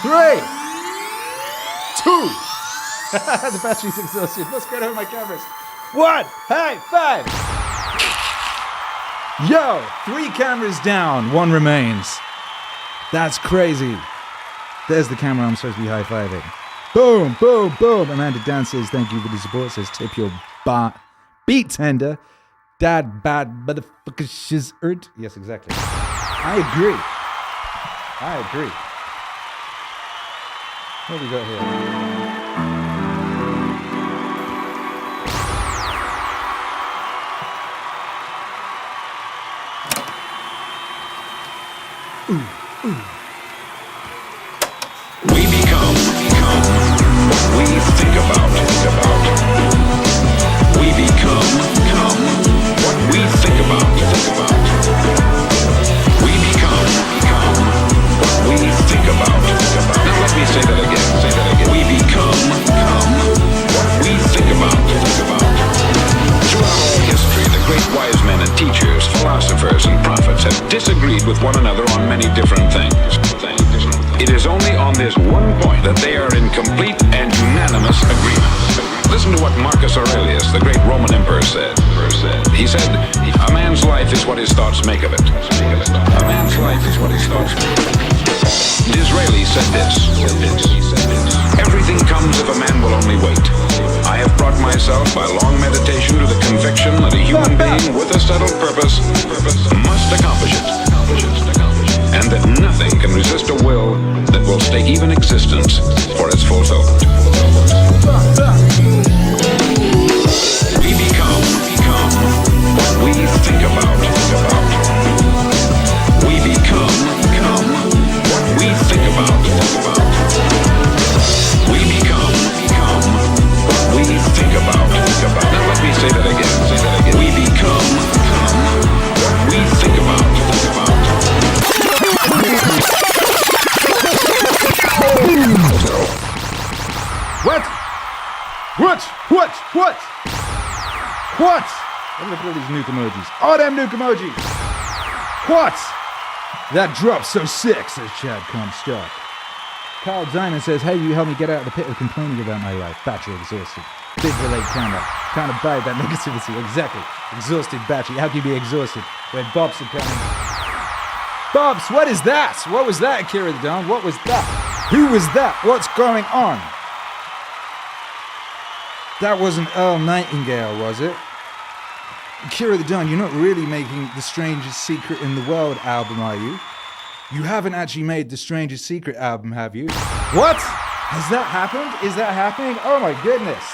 Speaker 1: 3, 2. The battery's exhausted. Let's get over my cameras. 1, high five. Yo, 3 cameras down, 1 remains. That's crazy. There's the camera I'm supposed to be high-fiving. Boom, boom, boom. Amanda Dan says, thank you for the support. Says, tip your beat tender. Dad, bad motherfucker shizzard. Yes, exactly. I agree. What have we got here?
Speaker 8: We become what we think about. We become what we think about. We become what we think about. Now let me say that again. We become what we think about. Throughout all history, the great wise men and teachers, philosophers and prophets have disagreed with one another on many different things. It is only on this one point that they are in complete and unanimous agreement. Listen to what Marcus Aurelius, the great Roman emperor, said. He said, a man's life is what his thoughts make of it. A man's life is what his thoughts make of it. Disraeli said this. Everything comes if a man will only wait. I have brought myself by long meditation to the conviction that a human being with a settled purpose must accomplish it. And that nothing can resist a will that will stake even existence for its fulfillment. We become what we think about. We become what we think about. We become what we think about. Now let me say that again. We become what we think about.
Speaker 1: What? Look at all these nuke emojis. All them nuke emojis. What? That drop's so sick, says Chad Comstock. Carl Diamond says, hey, you help me get out of the pit of complaining about my life. Battery exhausted. Big relate camera. Can't abide that negativity. Exactly. Exhausted battery. How can you be exhausted when Bobs are coming? Bobs, what is that? What was that, Akira the Dawn? What was that? Who was that? What's going on? That wasn't Earl Nightingale, was it? Akira the Don, you're not really making The Strangest Secret in the World album, are you? You haven't actually made The Strangest Secret album, have you? What? Has that happened? Is that happening? Oh my goodness.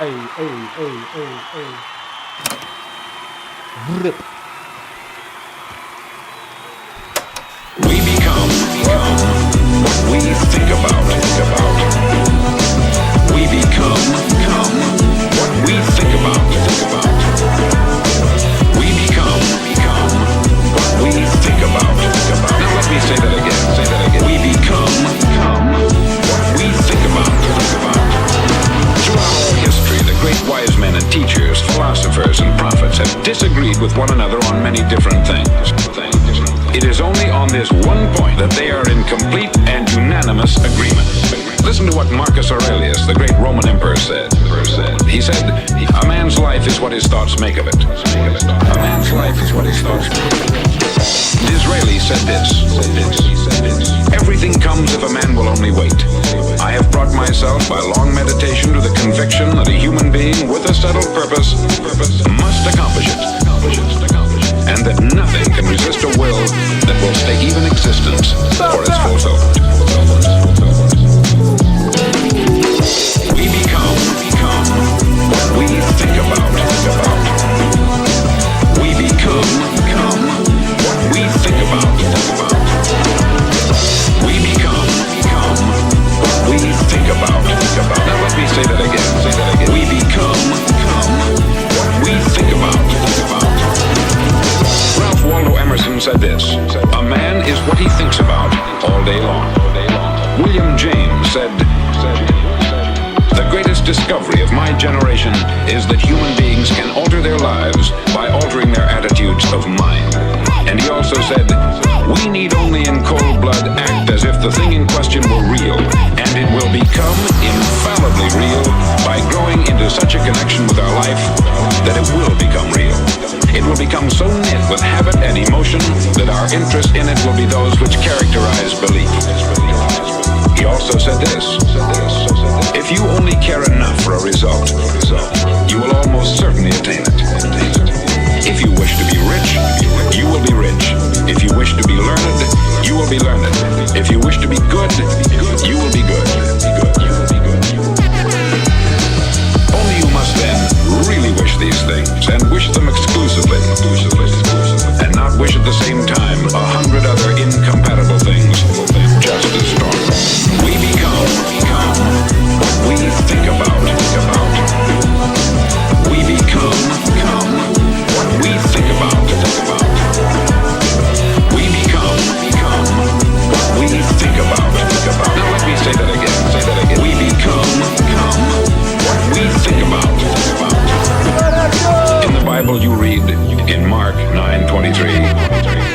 Speaker 1: Hey. Rip.
Speaker 2: We become what we think about. We become what we think about. We become what we think about. Now let me say that again. We become what we think about. Throughout all history, the great wise men and teachers, philosophers and prophets have disagreed with one another on many different things. It is only on this one point that they are in complete and unanimous agreement. Listen to what Marcus Aurelius, the great Roman emperor, said. He said, "A man's life is what his thoughts make of it." A man's life is what his thoughts make of it. Disraeli said this. Everything comes if a man will only wait. I have brought myself by long meditation to the conviction that a human being with a settled purpose must accomplish it. And that nothing can resist a will that will stay even existence for its fulfillment. We become what we think about. We become what we think about. We become what we think about. Now let me say that again. We become what we think about. Ralph Waldo Emerson said this: "A man is what he thinks about all day long." William James said, "The greatest discovery of my generation is that human beings can alter their lives by altering their attitudes of mind." And he also said, "We need only in cold blood act as if the thing in question were real, and it will become infallibly real by growing into such a connection with our life that it will become real. It will become so knit with habit and emotion that our interest in it will be those which characterize belief." He also said this: "If you only care enough for a result, you will almost certainly attain it. If you wish to be rich, you will be rich. If you wish to be learned, you will be learned. If you wish to be good, you will be good. Only you must then really wish these things, and wish them exclusively, and not wish at the same time 100 other incompatible things just as strong." We become what we think about. We become what we think about. We become what we think about. Now let me say that again. We become what we think about. In the Bible you read in Mark 9:23,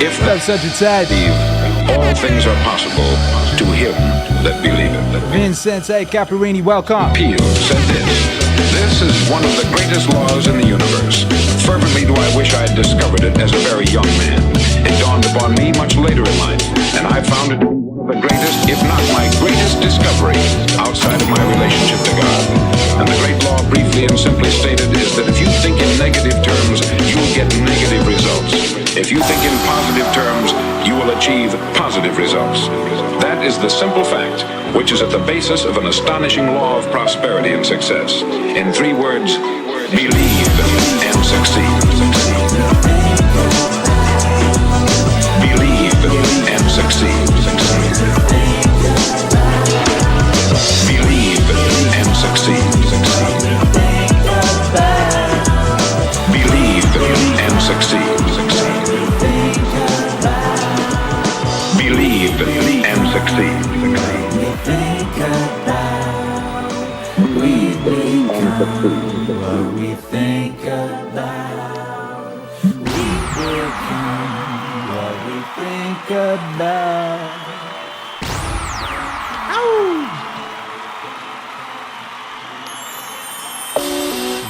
Speaker 2: "If
Speaker 1: That's such a tad.
Speaker 2: all things are possible to him that believeth."
Speaker 1: Vin Sensei Caparini, welcome.
Speaker 2: Peel said this: "This is one of the greatest laws in the universe. Fervently do I wish I had discovered it as a very young man. It dawned upon me much later in life, and I found it the greatest, if not my greatest discovery outside of my relationship to God. And the great law, briefly and simply stated, is that if you think in negative terms, you will get negative results. If you think in positive terms, you will achieve positive results. That is the simple fact, which is at the basis of an astonishing law of prosperity and success. In 3 words, believe and succeed. Believe and succeed. Believe and succeed. Believe and succeed. Believe and succeed.
Speaker 11: We become what we think about. We become what we think about.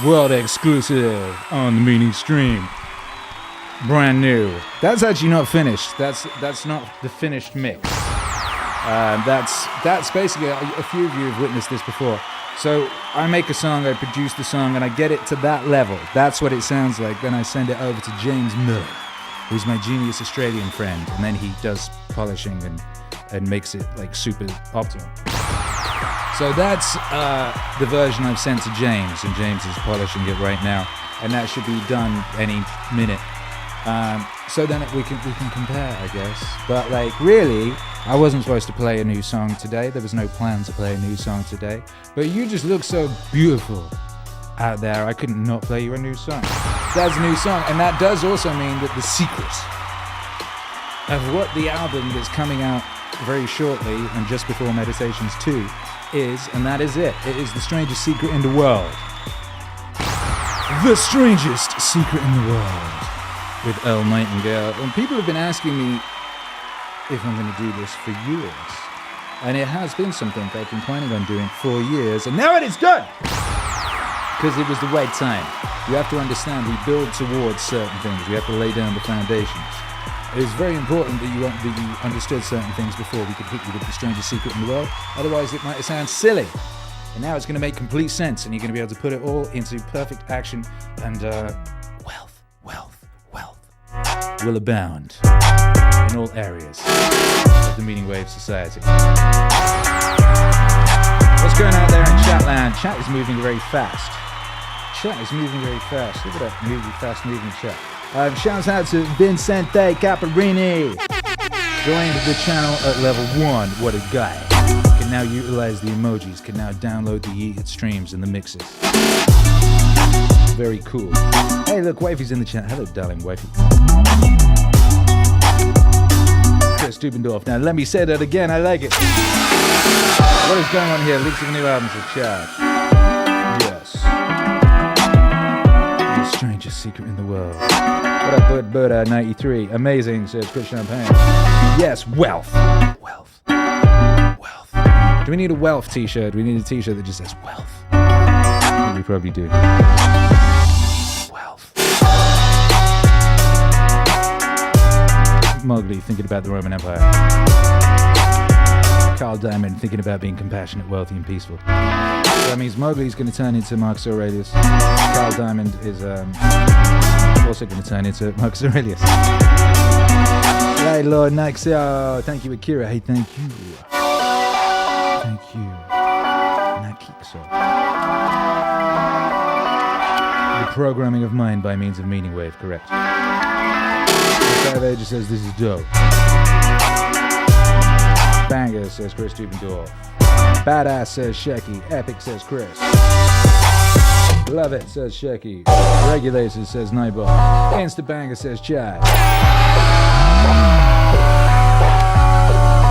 Speaker 1: World exclusive on the Meaningstream. brand new. That's actually not finished. That's not the finished mix. That's basically, a few of you have witnessed this before. So I make a song, I produce the song, and I get it to that level. That's what it sounds like. Then I send it over to James Miller, who's my genius Australian friend, and then he does polishing and makes it like super optimal. So that's the version I've sent to James, and James is polishing it right now, and that should be done any minute. So then we can compare, I guess. But like, really, I wasn't supposed to play a new song today. There was no plan to play a new song today. But you just look so beautiful out there. I couldn't not play you a new song. That's a new song, and that does also mean that the secret of what the album that's coming out very shortly and just before Meditations 2 is, and that is it. It is the strangest secret in the world. The strangest secret in the world. With Earl Nightingale, and people have been asking me if I'm going to do this for years, and it has been something I've been planning on doing for years, and now it is done! Because it was the right time. You have to understand, we build towards certain things. We have to lay down the foundations. It is very important that you understood certain things before we could hit you with the strangest secret in the world. Otherwise, it might sound silly. And now it's going to make complete sense, and you're going to be able to put it all into perfect action, and wealth will abound in all areas of the Meaningwave society. What's going on there in Chatland? Chat is moving very fast. Look at that fast moving chat. Shouts out to Vincente Caparini. Joined the channel at level 1. What a guy. Can now utilize the emojis. Can now download the yeeted streams and the mixes. Very cool. Hey, look, Wifey's in the chat. Hello, darling Wifey. Chris Stubendorf. Now, let me say that again. I like it. What is going on here? Leaks of new albums of chat. Yes. The strangest secret in the world. What up, Bud 93? Amazing, says Chris Champagne. Yes, wealth. Do we need a wealth t-shirt? We need a t-shirt that just says wealth. We probably do. Wealth. Mowgli thinking about the Roman Empire. Carl Diamond thinking about being compassionate, wealthy, and peaceful. So that means Mowgli's going to turn into Marcus Aurelius. Carl Diamond is also going to turn into Marcus Aurelius. Hey, Lord Nixio. Thank you, Akira. Hey, thank you. Thank you. Nakixo. The programming of mind by means of Meaningwave, correct. Five Ages says this is dope. Banger says Chris Stubendorf. Badass says Shecky. Epic says Chris. Love it says Shecky. Regulators says Nightbot. Insta Banger says Chad.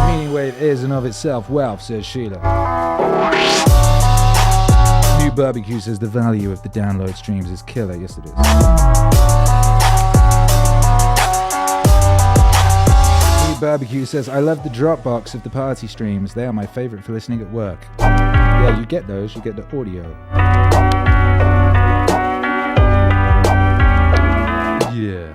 Speaker 1: Meaningwave is and of itself wealth says Sheila. New Barbecue says the value of the download streams is killer. Yes, it is. New Barbecue says, I love the Dropbox of the party streams. They are my favorite for listening at work. Yeah, you get those. You get the audio. Yeah.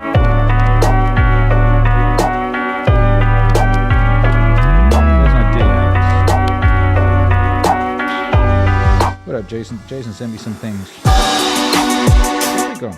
Speaker 1: What up, Jason? Jason sent me some things. Where'd it go?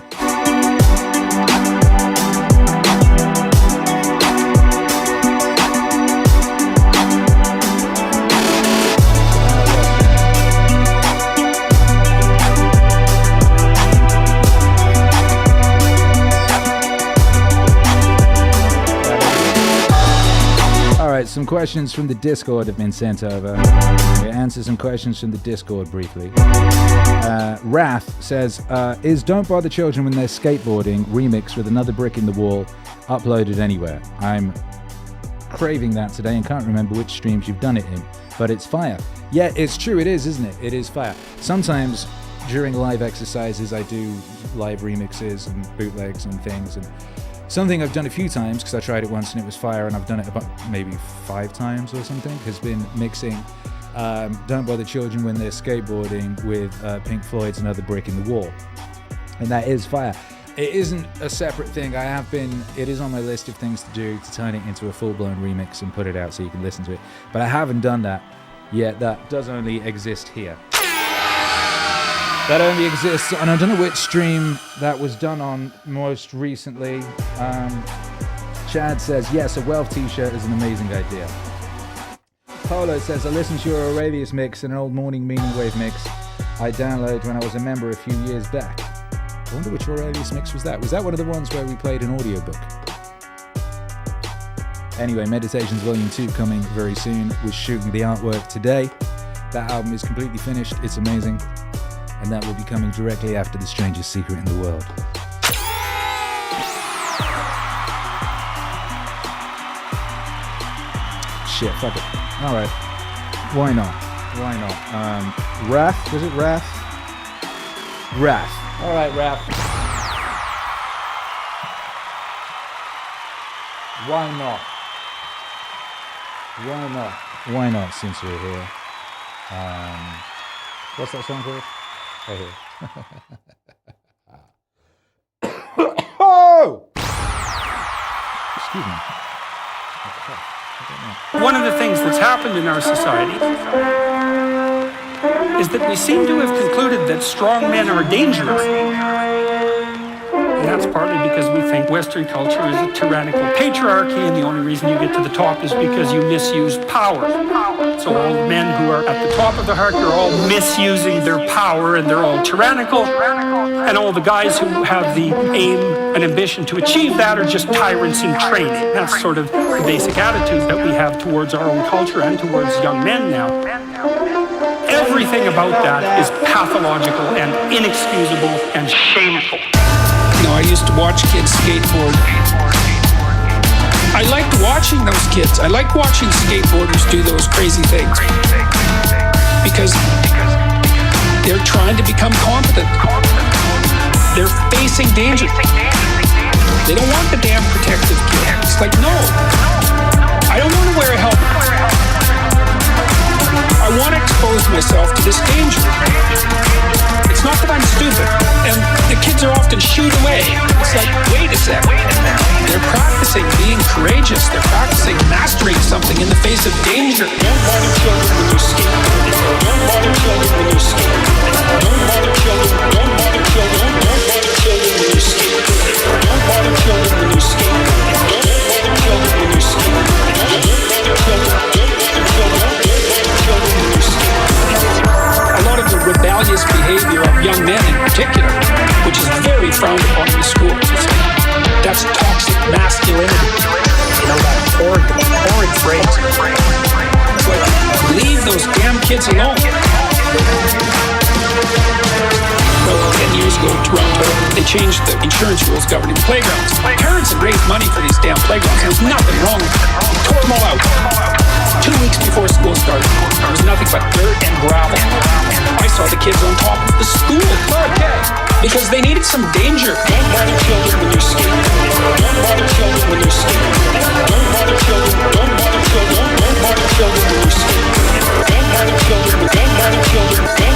Speaker 1: Alright, some questions from the Discord have been sent over. We'll answer some questions from the Discord briefly. Wrath says, is Don't Bother Children When They're Skateboarding remix with another brick in the wall uploaded anywhere? I'm craving that today and can't remember which streams you've done it in, but it's fire. Yeah, it's true, it is, isn't it? It is fire. Sometimes during live exercises I do live remixes and bootlegs and things, and something I've done a few times because I tried it once and it was fire, and I've done it about maybe 5 times or something, has been mixing Don't Bother Children When They're Skateboarding with Pink Floyd's Another Brick in the Wall. And that is fire. It isn't a separate thing. It is on my list of things to do to turn it into a full-blown remix and put it out so you can listen to it. But I haven't done that yet. That does only exist here. That only exists, and I don't know which stream that was done on most recently. Chad says, yes, a Wealth t-shirt is an amazing idea. Polo says, I listened to your Aurelius mix and an old Morning Meaningwave mix I downloaded when I was a member a few years back. I wonder which Aurelius mix was that. Was that one of the ones where we played an audiobook? Anyway, Meditations Volume 2 coming very soon. We're shooting the artwork today. That album is completely finished. It's amazing. And that will be coming directly after The Strangest Secret in the World. Shit, fuck it. Alright. Why not? Why not? Wrath? Was it Wrath? Wrath. Alright, Wrath. Why not? Why not? Why not, since we're here? What's that song called? Right here. Oh! Excuse me.
Speaker 12: One of the things that's happened in our society is that we seem to have concluded that strong men are dangerous. And that's partly because we think Western culture is a tyrannical patriarchy, and the only reason you get to the top is because you misuse power. So all the men who are at the top of the hierarchy are all misusing their power, and they're all tyrannical. And all the guys who have the aim and ambition to achieve that are just tyrants in training. That's sort of the basic attitude that we have towards our own culture and towards young men now. Everything about that is pathological and inexcusable and shameful.
Speaker 13: You know, I used to watch kids skateboard. I liked watching those kids. I liked watching skateboarders do those crazy things because they're trying to become competent. They're facing danger. They don't want the damn protective gear. It's like, no, I don't want to wear a helmet. I want to expose myself to this danger. It's not that I'm stupid, and the kids are often shooed away. It's like, wait a sec. They're practicing being courageous. They're practicing mastering something in the face of danger. Don't bother children when you're skating. Don't bother children when you're skating. Don't bother children. Don't bother children. Don't bother children when you're skating. Don't bother children when you're skating. Don't bother children when you're skating. Don't bother children. A lot of the rebellious behavior of young men in particular, which is very frowned upon in the schools, that's toxic masculinity. You know, that horrid phrase. It's like, leave those damn kids alone. Well, 10 years ago in Toronto, they changed the insurance rules governing playgrounds. Parents had raised money for these damn playgrounds. There was nothing wrong with them. They tore them all out. 2 weeks before school started, there was nothing but dirt and gravel. I saw the kids on top of the school because they needed some danger. Don't bother children when you're skating. Don't bother children when you're skating. Don't bother children. Don't bother children. Don't bother children when you're skating. Don't bother children. Don't bother children. Don't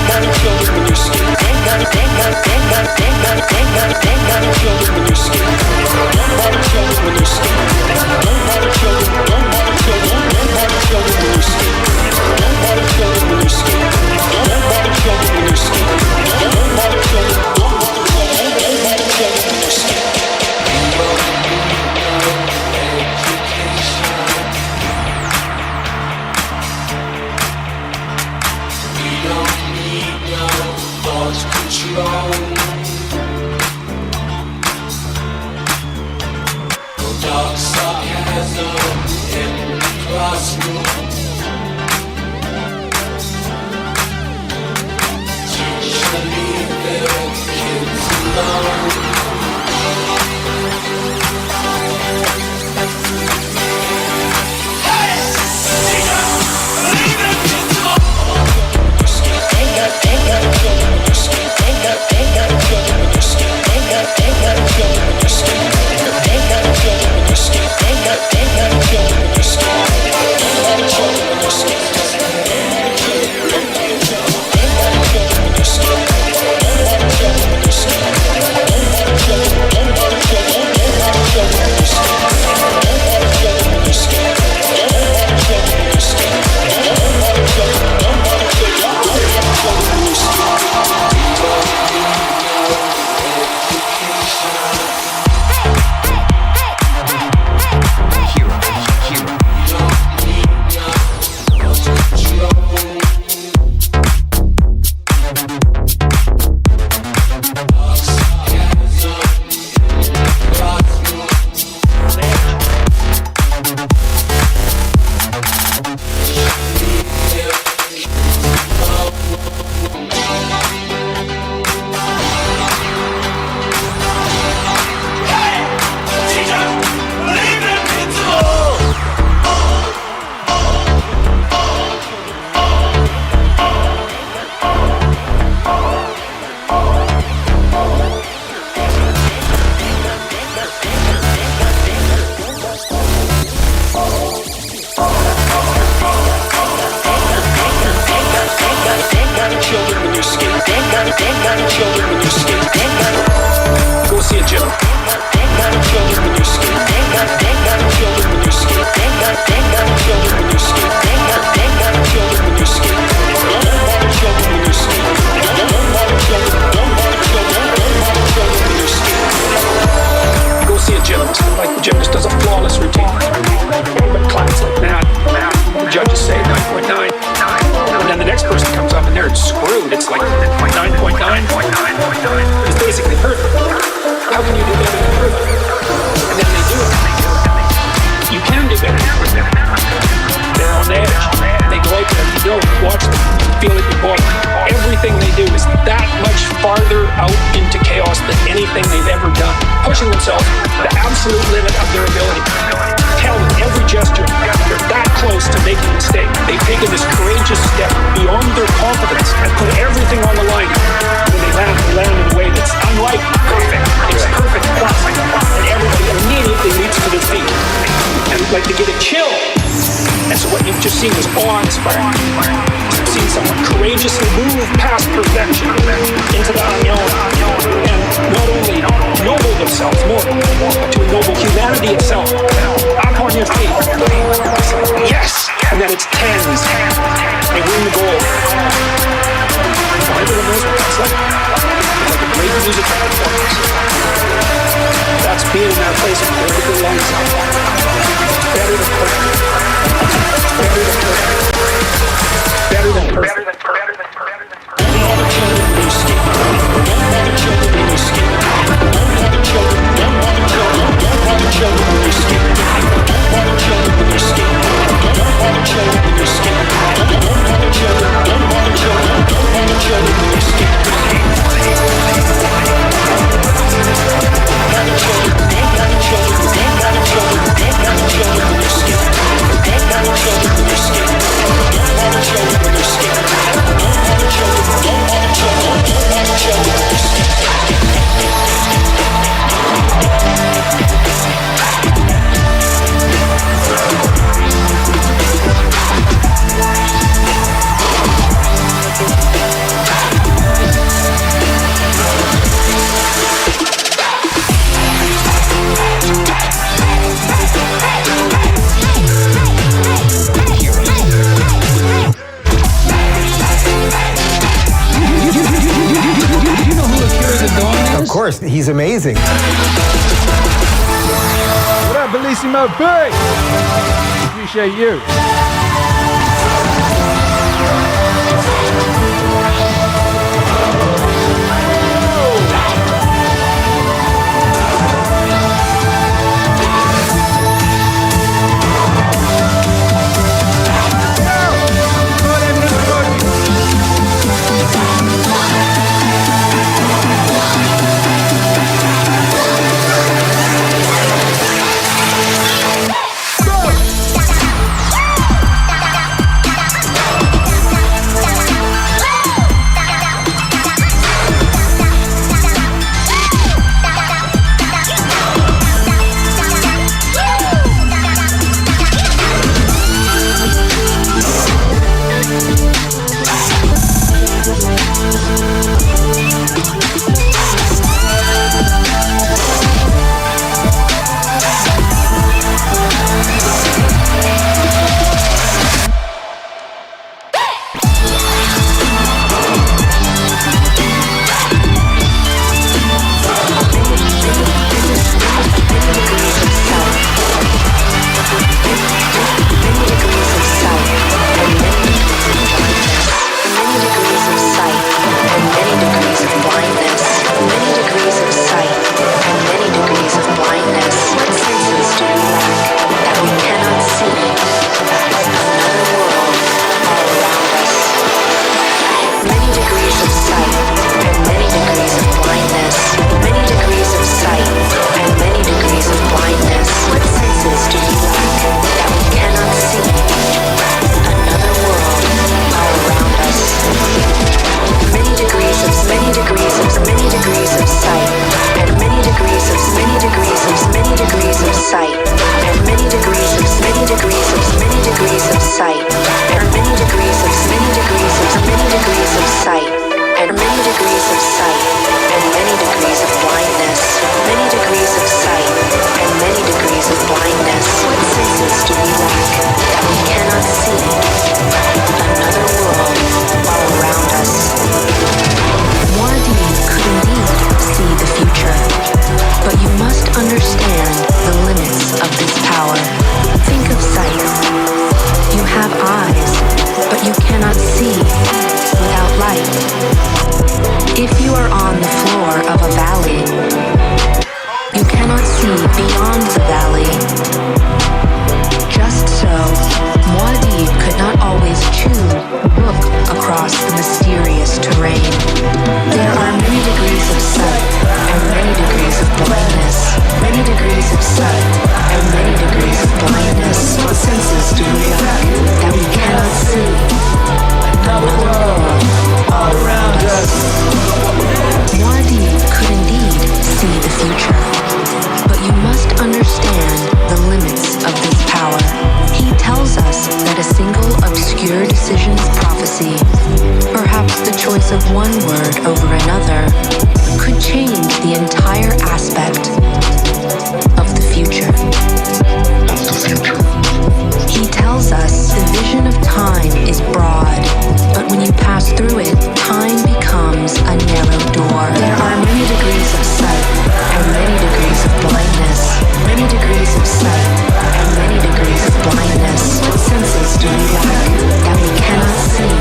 Speaker 13: bother children when you're skating. Don't bother children when you're skating. Don't bother children when you're skating. Don't bother children. Don't bother children. Don't bother children when you're skating. Don't bother children when you're skating. Don't bother children when you're skating. Don't bother children. Don't bother children. Don't bother children when you're skating. We don't need no thought control. No dark sarcasm in the classroom. Teacher, leave the kids alone. Hey, teacher, leave the kids alone. Ain't got you're seeing is awe-inspiring. You've seen someone courageously move past perfection into the unknown, and not only ennoble themselves more, but to ennoble humanity itself. Up on your feet. It's like, yes! And then it's tens. They win the gold. Everyone knows what that's like. It's like a great musical performance. That's being in that place where everything lines up. Better than perfect. Better than perfect. Better than perfect. Don't bother children when you skate. Don't bother children when you skate. Don't bother children. Don't bother children. Don't bother children when you skate. Don't bother children when you skate. Don't bother children when you skate. Don't bother children. Don't bother children. Don't bother children when you skate. Don't bother children. Don't bother children. Don't bother children. Don't bother children when you skate. Don't bother children when you skate. Don't bother children when you skate. Don't bother children. Don't bother children. Don't bother children when you skate.
Speaker 1: You know who Akira the Dawn is?
Speaker 9: Of course, he's amazing.
Speaker 1: What up, Bellissimo Big? Appreciate you.
Speaker 14: choice of one word over another could change the entire aspect of the future. He tells us the vision of time is broad, but when you pass through it, time becomes a narrow door. There are many degrees of sight and many degrees of blindness. Many degrees of sight and many degrees of blindness. What senses do we lack that we cannot see?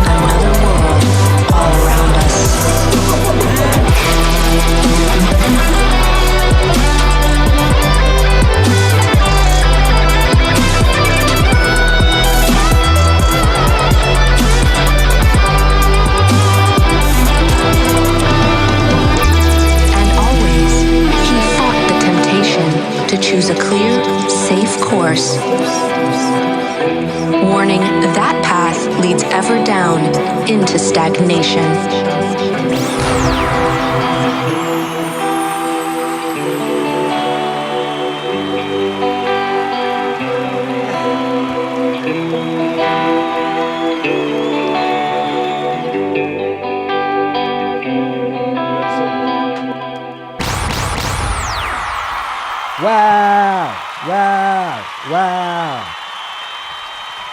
Speaker 14: Another world all around us. To choose a clear, safe course. Warning, that path leads ever down into stagnation.
Speaker 1: Wow! Wow! Wow!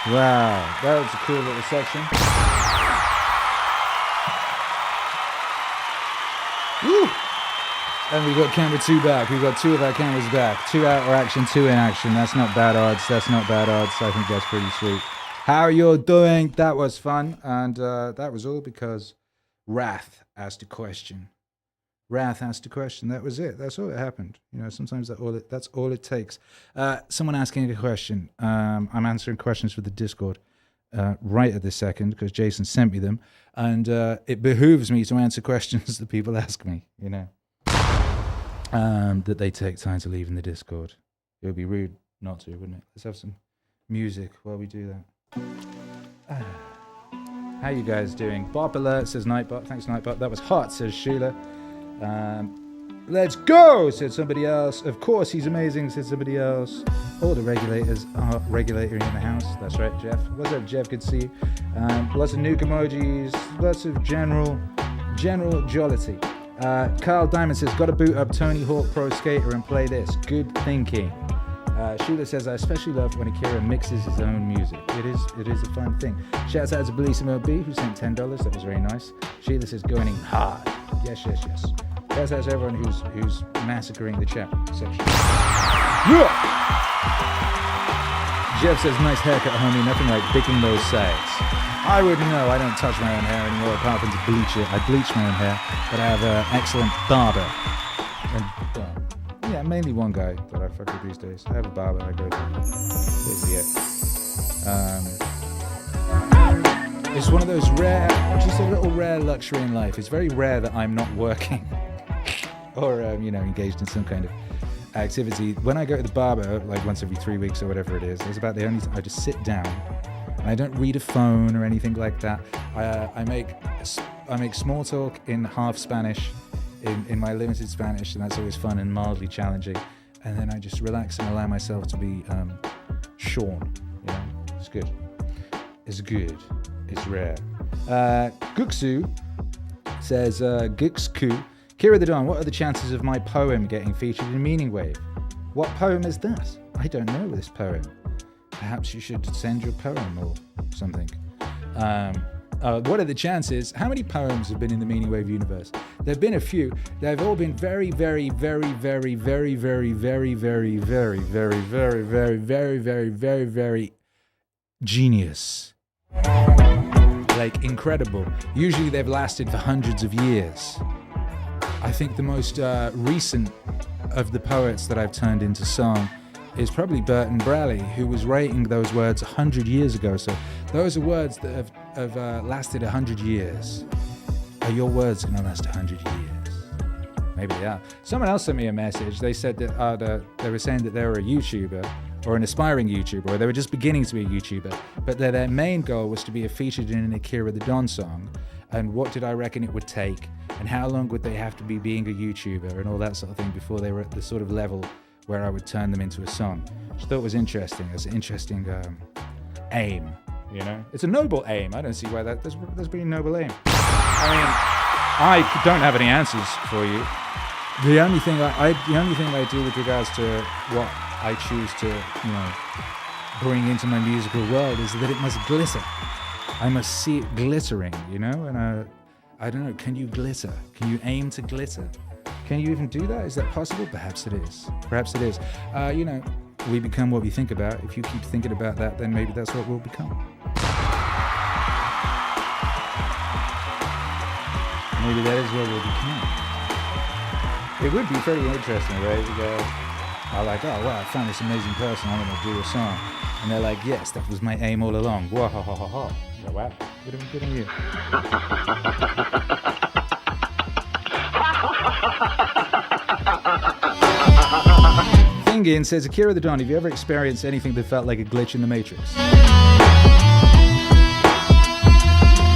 Speaker 1: Wow! That was a cool little section. Woo! And we got camera 2 back. We've got 2 of our cameras back. 2 out or action, 2 in action. That's not bad odds. That's not bad odds. I think that's pretty sweet. How are you all doing? That was fun. And that was all because Wrath asked a question. Wrath asked a question. That was it. That's all that happened. You know, sometimes that's all it takes. Someone asking a question. I'm answering questions for the Discord right at this second because Jason sent me them, and it behooves me to answer questions that people ask me. You know, that they take time to leave in the Discord. It would be rude not to, wouldn't it? Let's have some music while we do that. How you guys doing? Bob Alert says Nightbot. Thanks, Nightbot. That was hot, says Sheila. Let's go, said somebody else. Of course he's amazing, said somebody else. All the regulators are regulating in the house. That's right, Jeff. What's up, Jeff? Good to see you. Lots of nuke emojis, lots of general jollity. Carl Diamond says, gotta boot up Tony Hawk Pro Skater and play this. Good thinking. Sheila says, I especially love when Akira mixes his own music. It is a fun thing. Shouts out to Bellissimo B, who sent $10. That was very nice. Sheila says, going in hard. Yes. Shouts out to everyone who's massacring the chat section. Yeah! Jeff says, nice haircut, homie. Nothing like picking those sides. I wouldn't know. I don't touch my own hair anymore apart from to bleach it. I bleach my own hair, but I have an excellent barber. And, yeah, mainly one guy that I fuck with these days. I have a barber I go to. Basically it. It's one of those rare, just a little rare luxury in life. It's very rare that I'm not working or, engaged in some kind of activity. When I go to the barber, like once every 3 weeks or whatever it is, it's about the only time I just sit down. And I don't read a phone or anything like that. I make small talk in half Spanish, in my limited Spanish, and that's always fun and mildly challenging. And then I just relax and allow myself to be shorn. You know, it's good. It's good. It's rare. Guksu says, Guxku, Kira the Dawn, what are the chances of my poem getting featured in Meaningwave? What poem is that? I don't know this poem. Perhaps you should send your poem or something. What are the chances? How many poems have been in the Meaningwave universe? There have been a few. They've all been very, very, very, very, very, very, very, very, very, very, very, very, very, very, very, very genius. Like incredible. Usually they've lasted for hundreds of years. I think the most recent of the poets that I've turned into song is probably Burton Braley, who was writing those words 100 years ago. So those are words that have lasted 100 years. Are your words going to last 100 years? Maybe they are. Someone else sent me a message. They said that they were saying that they were a YouTuber or an aspiring YouTuber, or they were just beginning to be a YouTuber, but their main goal was to be featured in an Akira the Don song. And what did I reckon it would take? And how long would they have to be being a YouTuber and all that sort of thing before they were at the sort of level where I would turn them into a song? Which I thought was interesting. It's an interesting aim. you know? It's a noble aim. I don't see why that's pretty noble aim. I mean, I don't have any answers for you. The only thing I do with regards to what I choose to, you know, bring into my musical world is that it must glitter. I must see it glittering, you know? And I don't know, can you glitter? Can you aim to glitter? Can you even do that? Is that possible? Perhaps it is. Perhaps it is. You know, we become what we think about. If you keep thinking about that, then maybe that's what we'll become. Maybe that is what we'll become. It would be very interesting, right? You go, I'm like, oh, wow, I found this amazing person, I'm going to do a song. And they're like, yes, that was my aim all along. Whoa, ha, ha, ha, ha. Go, wow, good on you. Thingin says, Akira the Don, have you ever experienced anything that felt like a glitch in the Matrix?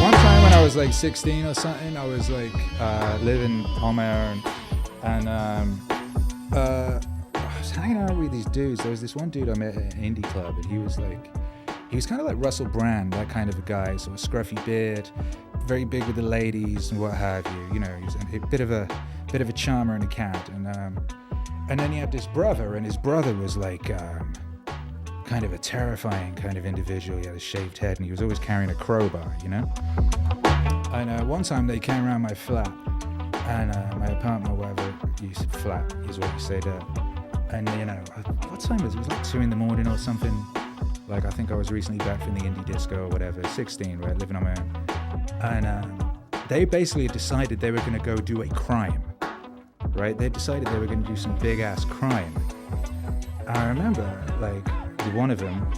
Speaker 1: One time when I was like 16 or something, I was like living on my own, and I was hanging out with these dudes. There was this one dude I met at an indie club, and he was kind of like Russell Brand, that kind of a guy, sort of scruffy beard, very big with the ladies and what have you. You know, he was a bit of a charmer and a cat, and then he had this brother, and his brother was like kind of a terrifying kind of individual. He had a shaved head, and he was always carrying a crowbar, you know. And one time they came around my flat, and my apartment or whatever, you said flat is what you say there. And you know, what time was it? It was like 2 a.m. or something. Like, I think I was recently back from the indie disco or whatever, 16, right, living on my own. And they basically decided they were going to go do a crime, right? They decided they were going to do some big-ass crime. I remember, like, one of them,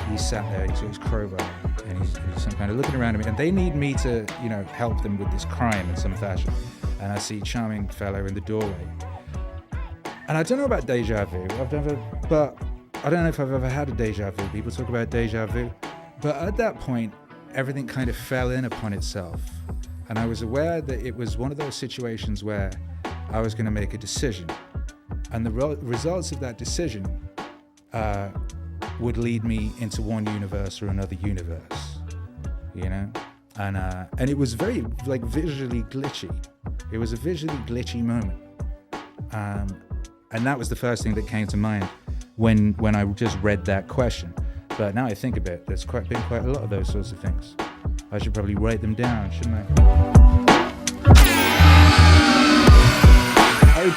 Speaker 1: he sat there, he's got his crowbar, and he's some kind of looking around at me, and they need me to, you know, help them with this crime in some fashion. And I see a charming fellow in the doorway. And I don't know about deja vu, but I don't know if I've ever had a deja vu. People talk about deja vu. But at that point, everything kind of fell in upon itself. And I was aware that it was one of those situations where I was going to make a decision. And the results of that decision would lead me into one universe or another universe, you know? And it was very, like, visually glitchy. It was a visually glitchy moment. And that was the first thing that came to mind when I just read that question. But now I think about it, there's been quite a lot of those sorts of things. I should probably write them down, shouldn't I?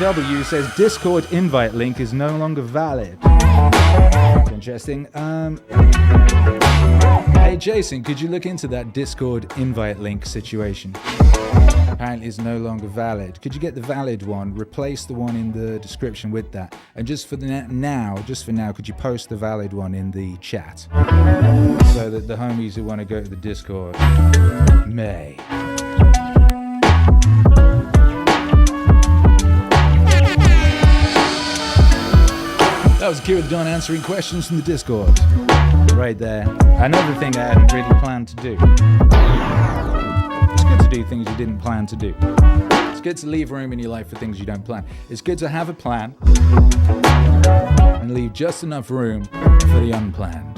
Speaker 1: AW says Discord invite link is no longer valid. Interesting. Hey Jason, could you look into that Discord invite link situation? Apparently it's no longer valid. Could you get the valid one, replace the one in the description with that, and just for now, could you post the valid one in the chat so that the homies who want to go to the Discord may. That was Akira the Don answering questions from the Discord. Right there. Another thing I hadn't really planned to do. It's good to do things you didn't plan to do. It's good to leave room in your life for things you don't plan. It's good to have a plan and leave just enough room for the unplanned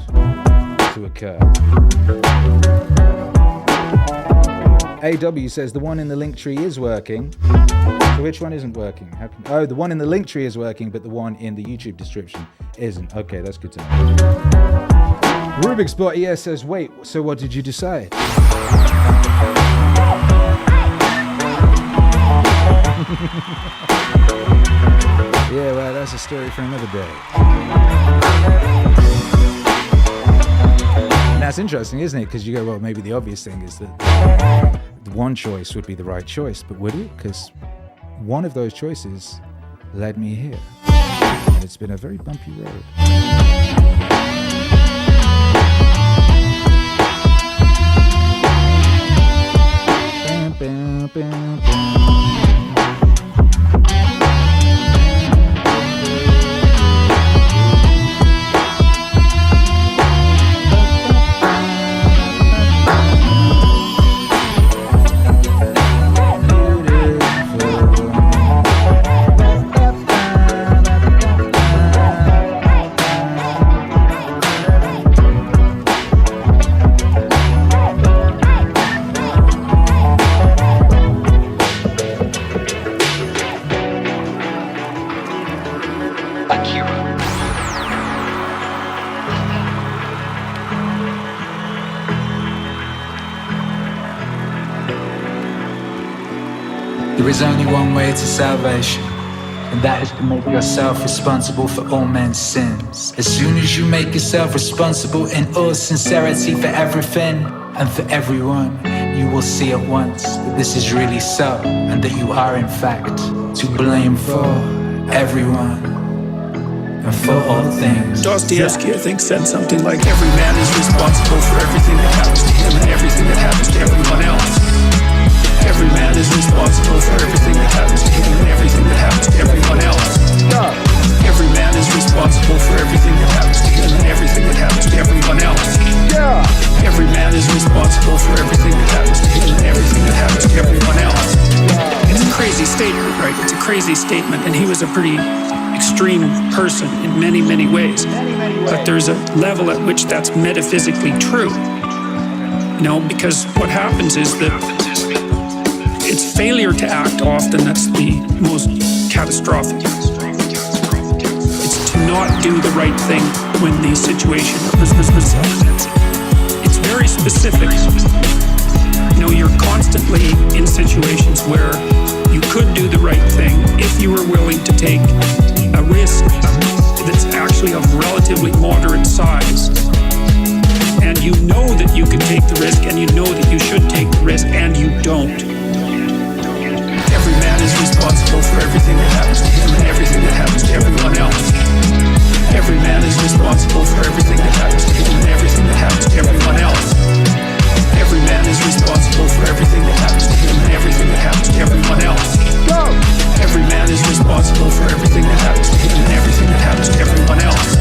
Speaker 1: to occur. AW says the one in the link tree is working. So which one isn't working? The one in the link tree is working, but the one in the YouTube description isn't. Okay, that's good to know. Rubik's Bot ES says, wait, so what did you decide? Yeah, well, that's a story for another day. And that's interesting, isn't it? Because you go, well, maybe the obvious thing is that the one choice would be the right choice, but would it? Because one of those choices led me here. And it's been a very bumpy road. Bam, bam, bam.
Speaker 11: There is only one way to salvation, and that is to make yourself responsible for all men's sins. As soon as you make yourself responsible in all sincerity for everything and for everyone, you will see at once that this is really so, and that you are in fact to blame for everyone and for all things.
Speaker 13: Dostoevsky, I think, said something like, every man is responsible for everything that happens to him and everything that happens to everyone else. Every man is responsible for everything that happens to him and everything that happens to everyone else. Every man is responsible for everything that happens to him and everything that happens to everyone else. Every man is responsible for everything that happens to him and everything that happens to everyone else. It's a crazy statement, right? It's a crazy statement, and he was a pretty extreme person in many, many ways. But there's a level at which that's metaphysically true. You know, because what happens is that it's failure to act often that's the most catastrophic. It's to not do the right thing when the situation presents itself. It's very specific. You know, you're constantly in situations where you could do the right thing if you were willing to take a risk that's actually of relatively moderate size. And you know that you can take the risk, and you know that you should take the risk, and you don't. Every man is responsible for everything that happens to him and everything that happens to everyone else. Every man is responsible for everything that happens to him and everything that happens to everyone else. Every man is responsible for everything that happens to him and everything that happens to everyone else. Every man is responsible for everything that happens to him and everything that happens to everyone else.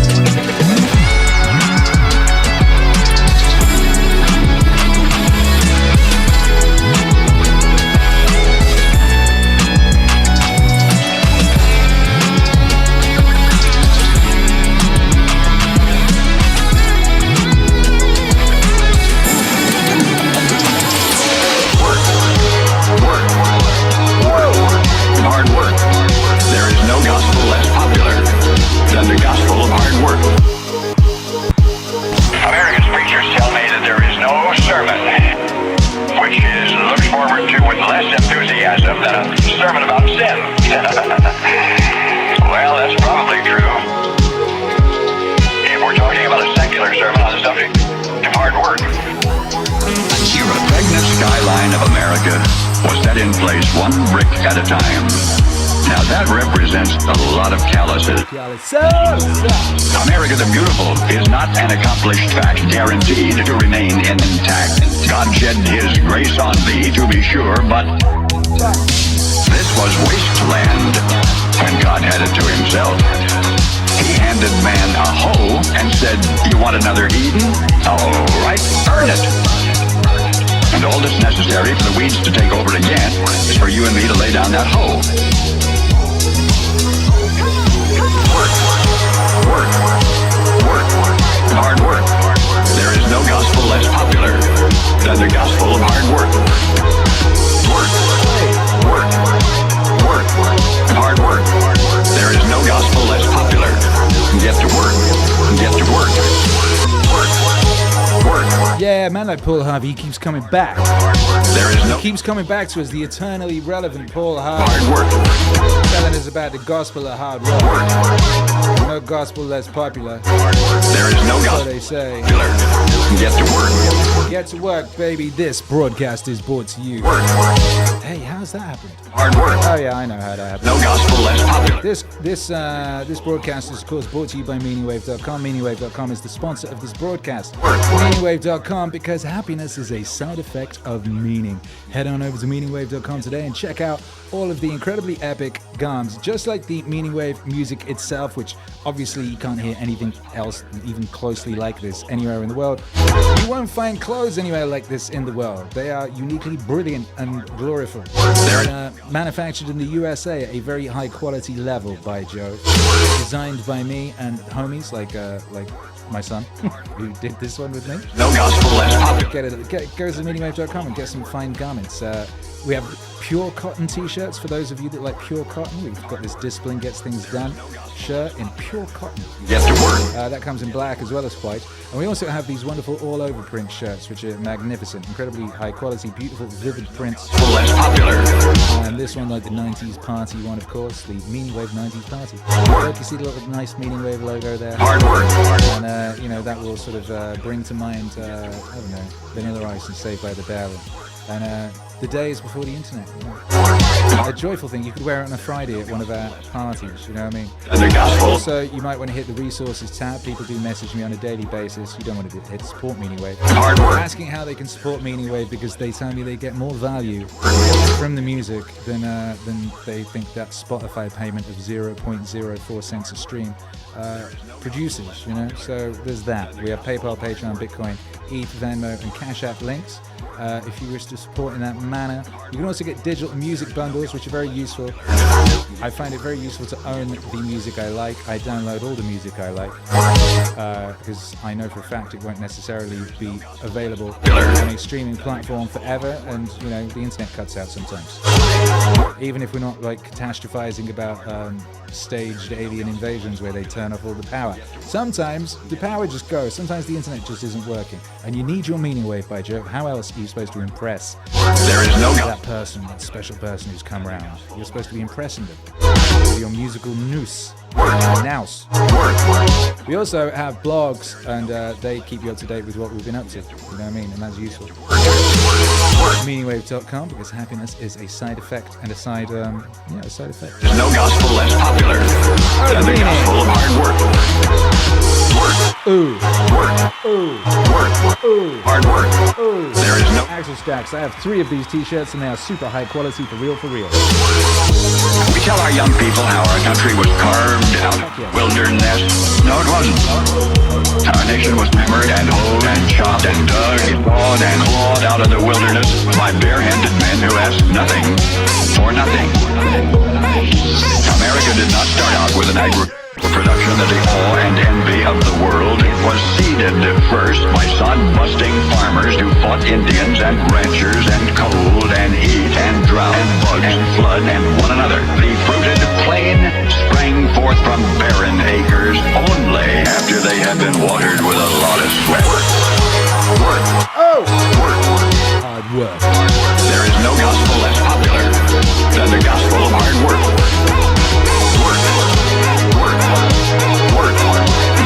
Speaker 7: Well, that's probably true. If we're talking about a secular sermon on the subject of hard work.
Speaker 8: Akira, the pregnant skyline of America was set in place one brick at a time. Now that represents a lot of calluses. America the Beautiful is not an accomplished fact guaranteed to remain intact. God shed his grace on thee, to be sure, but this was wasteland when God had it to himself. He handed man a hoe and said, you want another Eden? All right, earn it. And all that's necessary for the weeds to take over again is for you and me to lay down that hoe. Work, work, work, hard work. There is no gospel less popular than the gospel of hard work. Work, work, work, hard work. There is no gospel less popular. Get to work, get to work. Work, work.
Speaker 1: Yeah, man, like Paul Harvey, he keeps coming back.
Speaker 8: There is no.
Speaker 1: He keeps coming back to us, the eternally relevant Paul Harvey.
Speaker 8: Hard work.
Speaker 1: Telling us about the gospel of hard work. No gospel less popular.
Speaker 8: There is no gospel.
Speaker 1: So they say.
Speaker 8: Get to work.
Speaker 1: Get to work, baby. This broadcast is brought to you.
Speaker 8: Work.
Speaker 1: Hey, how's that happened?
Speaker 8: Hard work.
Speaker 1: Oh yeah, I know how that happened.
Speaker 8: No gospel less popular.
Speaker 1: This broadcast is of course brought to you by MEANINGWAVE.com. MEANINGWAVE.com is the sponsor of this broadcast. MEANINGWAVE.com, because happiness is a side effect of meaning. Head on over to MEANINGWAVE.com today and check out all of the incredibly epic garms, just like the MEANINGWAVE music itself, which obviously you can't hear anything else even closely like this anywhere in the world. You won't find clothes anywhere like this in the world. They are uniquely brilliant and glorious. Manufactured in the USA at a very high quality level, by Joe. Designed by me and homies like my son, who did this one with me.
Speaker 8: No gospel less popular.
Speaker 1: Go to MEANINGWAVE.com and get some fine garments. We have pure cotton t-shirts for those of you that like pure cotton. We've got this Discipline Gets Things Done shirt in pure cotton. That comes in black as well as white. And we also have these wonderful all-over print shirts, which are magnificent, incredibly high quality, beautiful, vivid prints.
Speaker 2: Less popular.
Speaker 1: And this one, like the 90s party one, of course, the Meaningwave 90s party. Look, you see the little nice Meaningwave logo there.
Speaker 2: Hard work.
Speaker 1: And, you know, that will sort of bring to mind, I don't know, Vanilla Ice and Saved by the Bell. And the days before the internet, you know. A joyful thing, you could wear it on a Friday at one of our parties, you know what I mean? Also, you might want to hit the resources tab. People do message me on a daily basis. You don't want to hit support Meaningwave. Asking how they can support Meaningwave because they tell me they get more value from the music than they think that Spotify payment of 0.04 cents a stream produces, you know? So there's that. We have PayPal, Patreon, Bitcoin, ETH, Venmo, and Cash App links. If you wish to support in that manner. You can also get digital music bundles, which are very useful. I find it very useful to own the music I like. I download all the music I like because I know for a fact it won't necessarily be available on a streaming platform forever, and you know the internet cuts out sometimes. Even if we're not like catastrophizing about staged alien invasions where they turn off all the power. Sometimes the power just goes. Sometimes the internet just isn't working, and you need your Meaningwave by Joe. How else are you supposed to impress that person, that special person who's come around? You're supposed to be impressing them with your musical nous. We also have blogs, and they keep you up to date with what we've been up to. You know what I mean? And that's useful. Meaningwave.com, because happiness is a side effect and a side effect.
Speaker 2: There's no gospel less popular than the gospel of hard work.
Speaker 1: Ooh.
Speaker 2: Hard work.
Speaker 1: Ooh.
Speaker 2: There is no
Speaker 1: Axel Stacks. I have 3 of these t-shirts and they are super high quality, for real.
Speaker 8: We tell our young people how our country was carved out of wilderness. No, it wasn't. Our nation was hammered and hoed and chopped and dug and clawed and clawed out of the wilderness by bare-handed men who asked nothing for nothing. America did not start out with an agricultural production of the awe and envy of the world. It was seeded first by sod-busting farmers who fought Indians and ranchers and cold and heat and drought and bugs and flood and one another. The fruited plain sprang forth from barren acres only after they had been watered with a lot of sweat.
Speaker 1: Hard work.
Speaker 8: There is no gospel less popular than the gospel of hard work.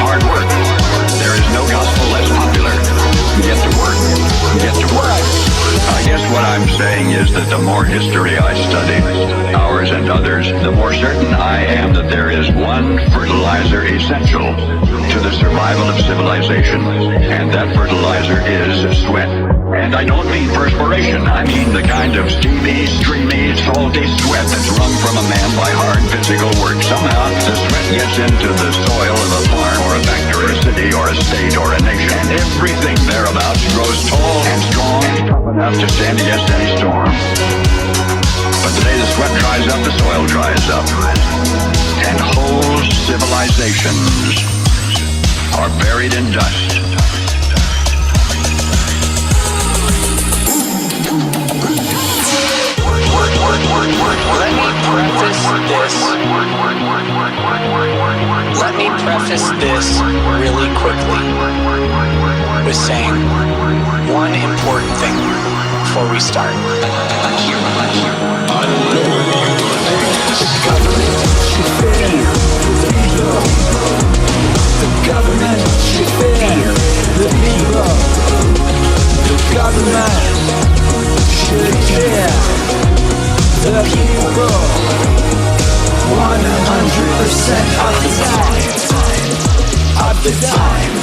Speaker 8: Hard work. There is no gospel less popular. Get to work. Get to work. I guess what I'm saying is that the more history I study, ours and others, the more certain I am that there is one fertilizer essential to the survival of civilization, and that fertilizer is sweat. And I don't mean perspiration, I mean the kind of steamy, streamy, salty sweat that's wrung from a man by hard physical work. Somehow, the sweat gets into the soil of a farm or a factory or a city or a state or a nation, and everything thereabouts grows tall and strong and tough enough to stand against any storm. But the day the sweat dries up, the soil dries up, and whole civilizations are buried in dust.
Speaker 9: Let me preface this really quickly with saying one important thing before we start.
Speaker 11: The government should fear the people. The government should fear the people. 100% of the time.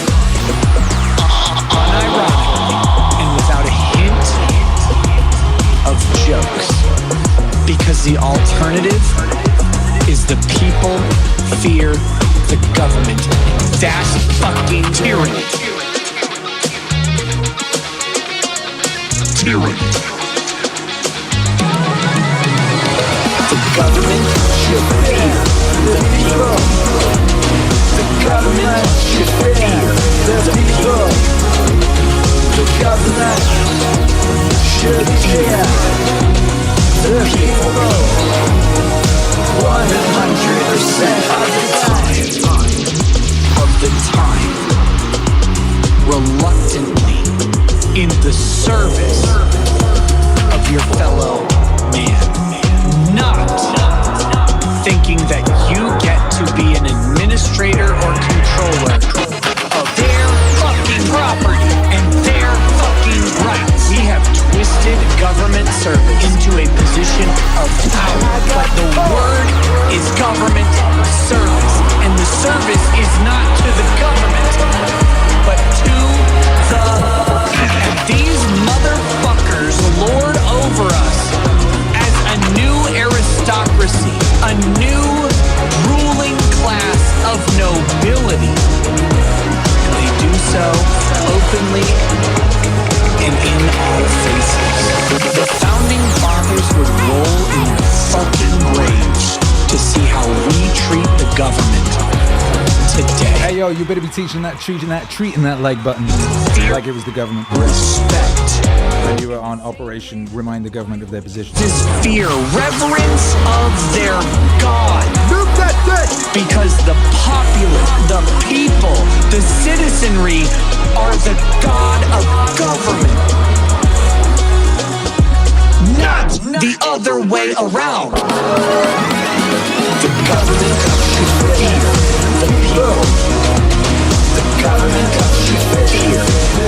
Speaker 11: Unironically, and without a hint of jokes, because the alternative is the people fear the government. That's fucking tyranny. The government should fear the people. The government should fear the people. The government should fear the people. 100% of the time, reluctantly in the service of your fellow man, not thinking that you get to be an administrator or controller of their fucking property and their fucking rights. We have twisted government service into a position of power, but the word is government service, and the service is not to the government, but to the people. And these motherfuckers lord over us as a new aristocracy, a new ruling class of nobility. And they do so openly and in our faces. The founding fathers would roll in their fucking graves to see how we treat the government today.
Speaker 1: Hey yo, you better be treating that like button like it was the government.
Speaker 11: Respect.
Speaker 1: When you were on Operation Remind the Government of their position.
Speaker 11: This fear, reverence of their God. Move that thing! Because the populace, the people, the citizenry are the God of government. Not the other way around. The government should fear the people. The government should fear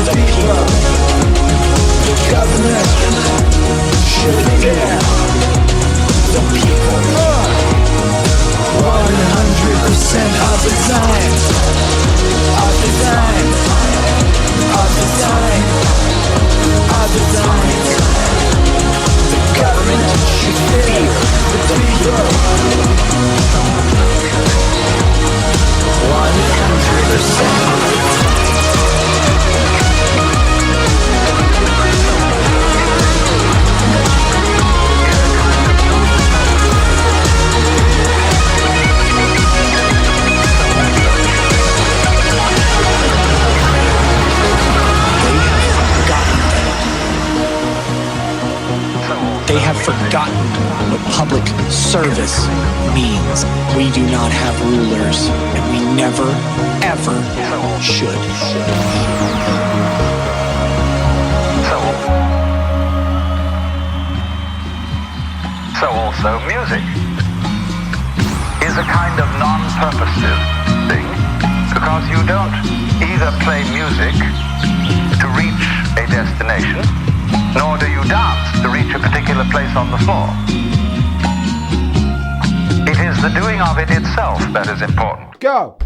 Speaker 11: the people. The government should fear the people. 100% of the time. Of the time. Of the time. Of the time. The government should fear the people. 100%. They have forgotten what public service means. We do not have rulers, and we never, ever should.
Speaker 15: So also music is a kind of non-purposive thing, because you don't either play music to reach a destination, nor do you dance to reach a particular place on the floor. It is the doing of it itself that is important.
Speaker 1: Go!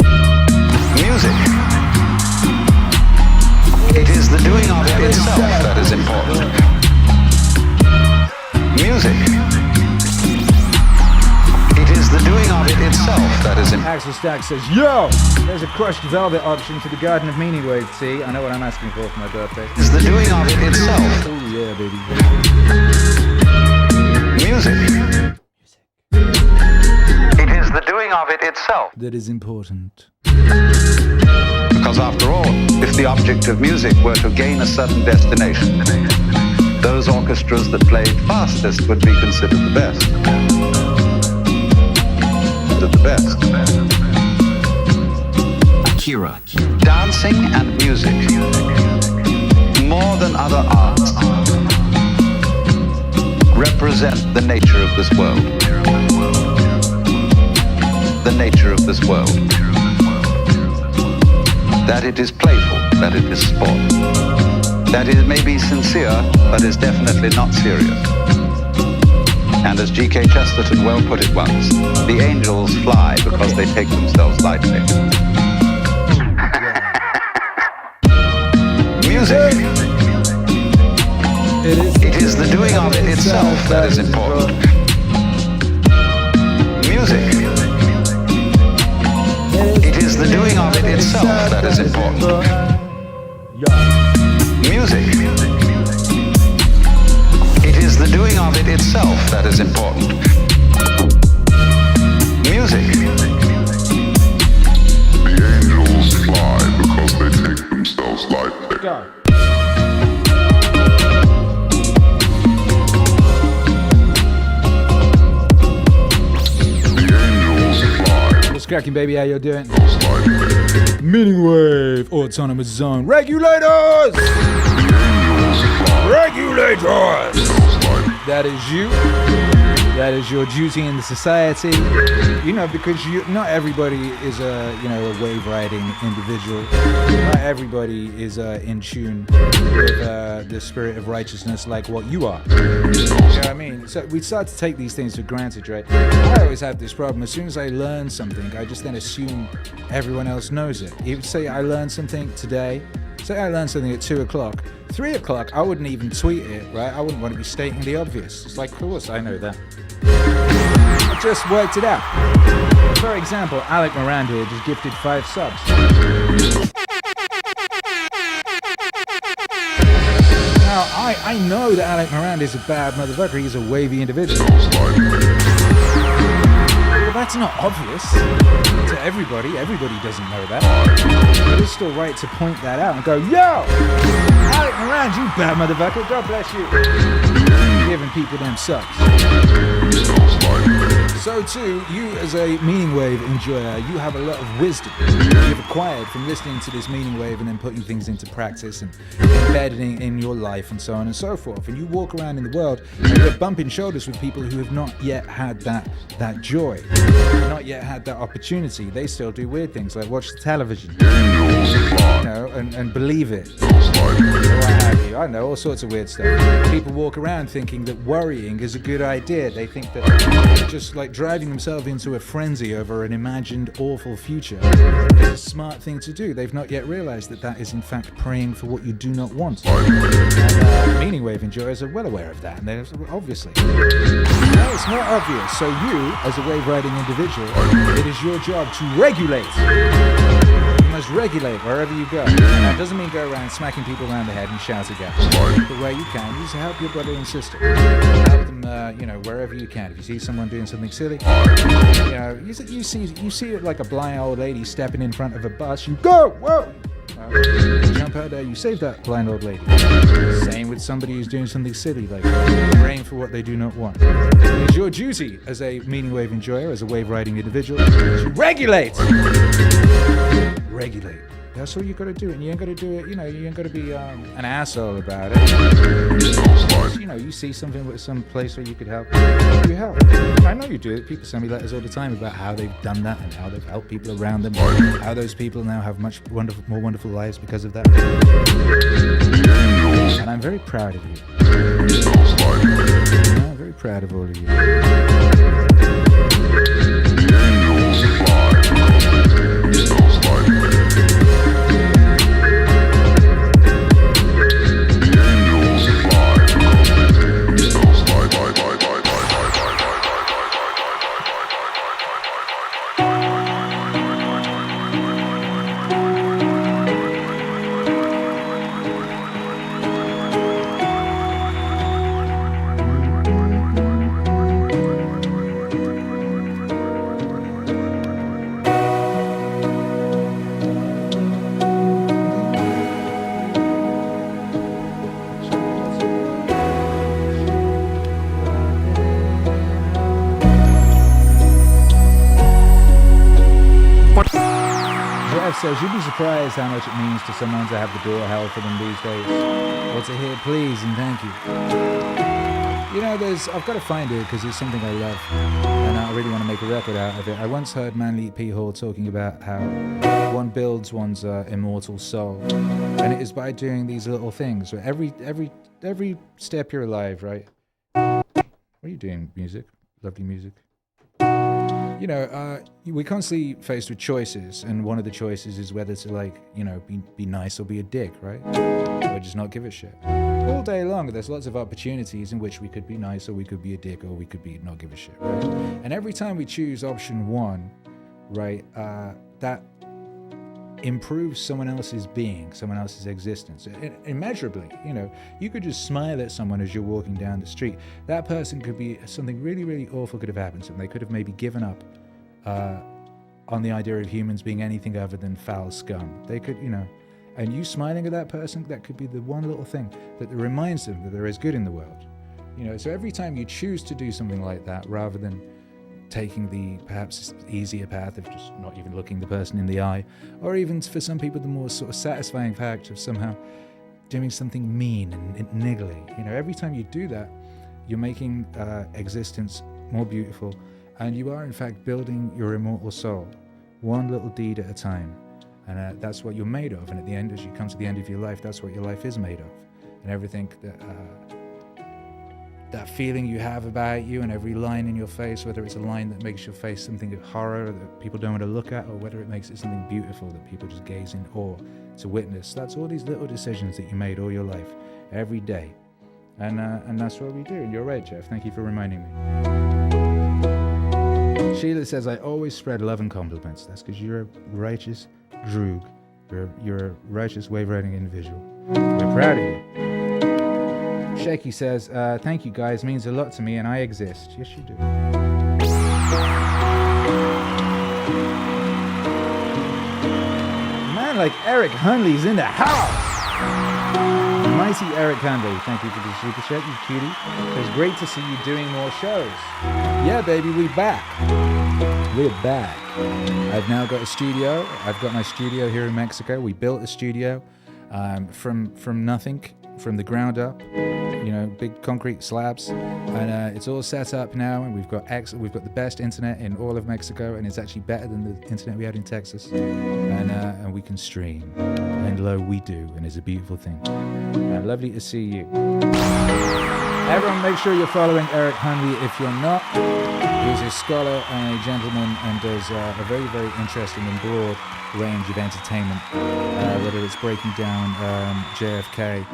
Speaker 8: Music. It is the doing of it itself that is important. Music. It is the doing of it itself that is important.
Speaker 1: Axel Stack says, yo! There's a crushed velvet option for the Garden of Meaningwave tea. I know what I'm asking for my birthday.
Speaker 8: It's the doing of it itself.
Speaker 1: Oh yeah, baby.
Speaker 8: Music.
Speaker 15: It is the doing of it itself
Speaker 1: that is important.
Speaker 8: Because after all, if the object of music were to gain a certain destination, those orchestras that played fastest would be considered the best. The best.
Speaker 16: Akira.
Speaker 8: Dancing and music, more than other arts, represent the nature of this world. The nature of this world. That it is playful, that it is sport. That it may be sincere, but is definitely not serious. And as G.K. Chesterton well put it once, the angels fly because they take themselves lightly. Music. It is the doing of it itself that is important. Music. It is the doing of it itself that is important. Music. It is the doing of it itself that is important. Music.
Speaker 3: The angels fly because they take themselves lightly.
Speaker 1: Go. cracking, baby? How you doing? Meaningwave, autonomous zone. Regulators! Regulators! That is you. That is your duty in the society. You know, because not everybody is a wave riding individual. Not everybody is in tune with the spirit of righteousness like what you are. You know what I mean? So we start to take these things for granted, right? I always have this problem. As soon as I learn something, I just then assume everyone else knows it. If say I learned something today, say I learned something at 2 o'clock, 3 o'clock, I wouldn't even tweet it, right? I wouldn't want to be stating the obvious. It's like, of course, I know that. I just worked it out. For example, Alec Moran here just gifted 5 subs. Now, I know that Alec Moran is a bad motherfucker. He's a wavy individual. But that's not obvious to everybody. Everybody doesn't know that. It is still right to point that out and go, yo, Alec Moran, you bad motherfucker. God bless you. Giving people them subs. So too, you as a Meaningwave enjoyer, you have a lot of wisdom you've acquired from listening to this Meaningwave and then putting things into practice and embedding in your life and so on and so forth. And you walk around in the world and you're bumping shoulders with people who have not yet had that joy, not yet had that opportunity. They still do weird things like watch the television, and believe it. Or what have you. I don't know, all sorts of weird stuff. People walk around thinking that worrying is a good idea. They think that just like driving themselves into a frenzy over an imagined awful future is a smart thing to do. They've not yet realized that that is in fact praying for what you do not want. And Meaningwave enjoyers are well aware of that, and they're obviously. No, it's not obvious. So you, as a wave riding individual, it is your job to regulate. You must regulate wherever you go. And that doesn't mean go around smacking people around the head and shouting at them. But where you can, just help your brother and sister. Help them, wherever you can. If you see someone doing something silly, you see it like a blind old lady stepping in front of a bus, you go, whoa! Jump out there, you save that blind old lady. Same with somebody who's doing something silly, like praying for what they do not want. It's your duty as a Meaningwave enjoyer, as a wave riding individual, to regulate. Regulate. That's all you got to do, and you ain't got to do it. You ain't got to be an asshole about it. You see something with some place where you could help. You help. I know you do it. People send me letters all the time about how they've done that and how they've helped people around them. How those people now have much more wonderful lives because of that. And I'm very proud of you. I'm very proud of all of you. Says you'd be surprised how much it means to someone to have the door held for them these days, or to hear please and thank you. I've got to find it because it's something I love, and I really want to make a record out of it. I once heard Manly P. Hall talking about how one builds one's immortal soul, and it is by doing these little things. So every step you're alive, right? What are you doing? Music, lovely music. We're constantly faced with choices, and one of the choices is whether to be nice or be a dick, right? Or just not give a shit. All day long, there's lots of opportunities in which we could be nice, or we could be a dick, or we could be not give a shit, right? And every time we choose option one, right, that improves someone else's being, someone else's existence, immeasurably. You could just smile at someone as you're walking down the street. That person could be something really, really awful could have happened to them. They could have maybe given up on the idea of humans being anything other than foul scum. They could, and you smiling at that person, that could be the one little thing that reminds them that there is good in the world. So every time you choose to do something like that, rather than taking the perhaps easier path of just not even looking the person in the eye, or even for some people the more sort of satisfying fact of somehow doing something mean and niggly. You know, every time you do that, you're making existence more beautiful, and you are in fact building your immortal soul, one little deed at a time. And that's what you're made of. And at the end, as you come to the end of your life, that's what your life is made of. And everything that feeling you have about you, and every line in your face, whether it's a line that makes your face something of horror that people don't want to look at, or whether it makes it something beautiful that people just gaze in awe to witness. That's all these little decisions that you made all your life, every day. And that's what we do. And you're right, Jeff. Thank you for reminding me. Sheila says, I always spread love and compliments. That's because you're a righteous droog. You're a righteous wave-riding individual. We're proud of you. Shaky says, thank you guys, means a lot to me and I exist. Yes, you do. Man like Eric Hunley's in the house. Mighty Eric Hunley, thank you for the super chat, you cutie. It's great to see you doing more shows. Yeah, baby, we're back. We're back. I've now got a studio. I've got my studio here in Mexico. We built a studio from nothing, from the ground up. You know, big concrete slabs, and it's all set up now. And we've got the best internet in all of Mexico, and it's actually better than the internet we had in Texas. And we can stream, and lo, we do, and it's a beautiful thing. And lovely to see you. Everyone, make sure you're following Eric Hunley if you're not. He's a scholar and a gentleman, and does a very, very interesting and broad range of entertainment, whether it's breaking down JFK,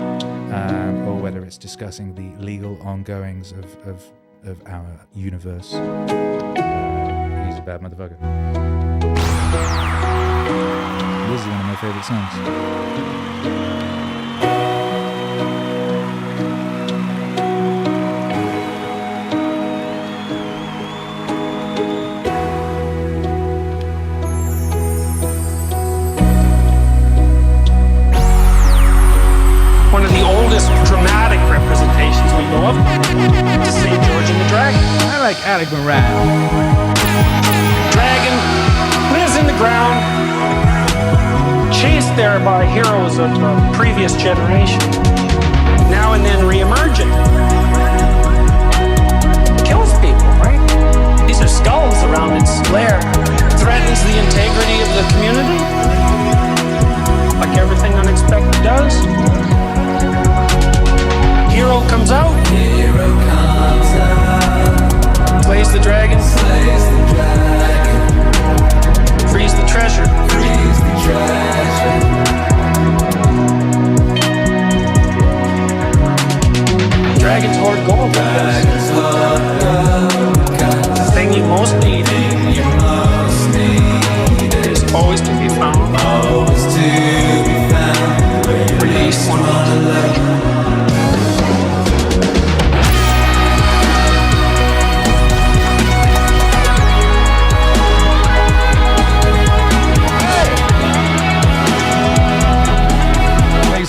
Speaker 1: or whether it's discussing the legal ongoings of our universe. He's a bad motherfucker. This is one of my favorite songs.
Speaker 13: One of the oldest dramatic representations we know of is St. George and the Dragon.
Speaker 1: I like Alec Moran.
Speaker 13: Dragon lives in the ground, chased there by heroes of a previous generation, now and then re-emerging. Kills people, right? These are skulls around its lair. Threatens the integrity of the community, like everything unexpected does. Hero comes out. Slays the dragon. Frees the treasure. Dragons hoard gold. The thing you most need is always to be found. Release one another.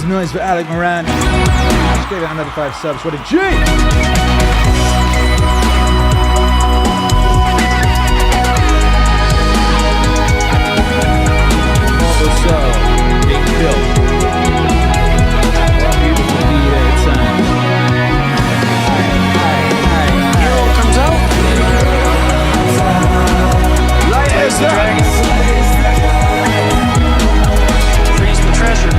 Speaker 1: Noise for Alec Moran. Let's give it another 5 subs. What a G! Also, Big Bill. What beautiful beat at a time.
Speaker 13: Hero comes out.
Speaker 1: Light as the dragon.
Speaker 13: Frees the treasure.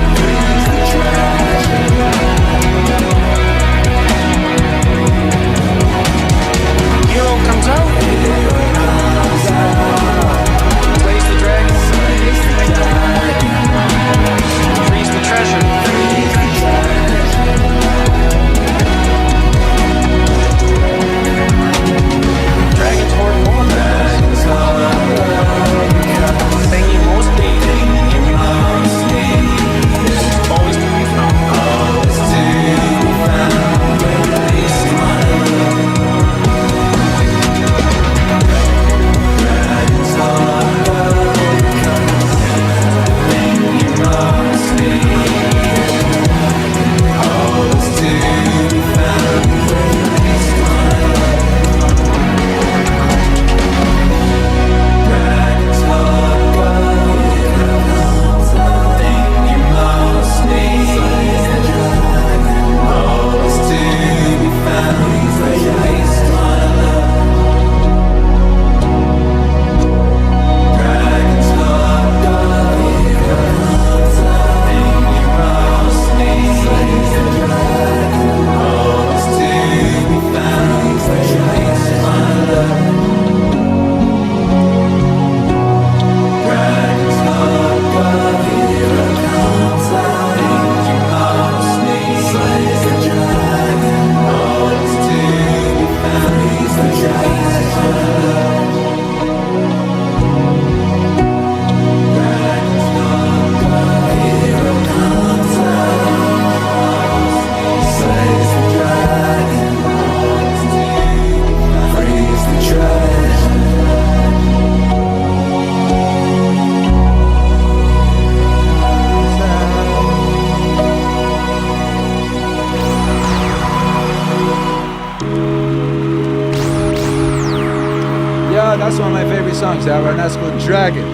Speaker 1: That's one of my favorite songs, Albert, and that's called Dragon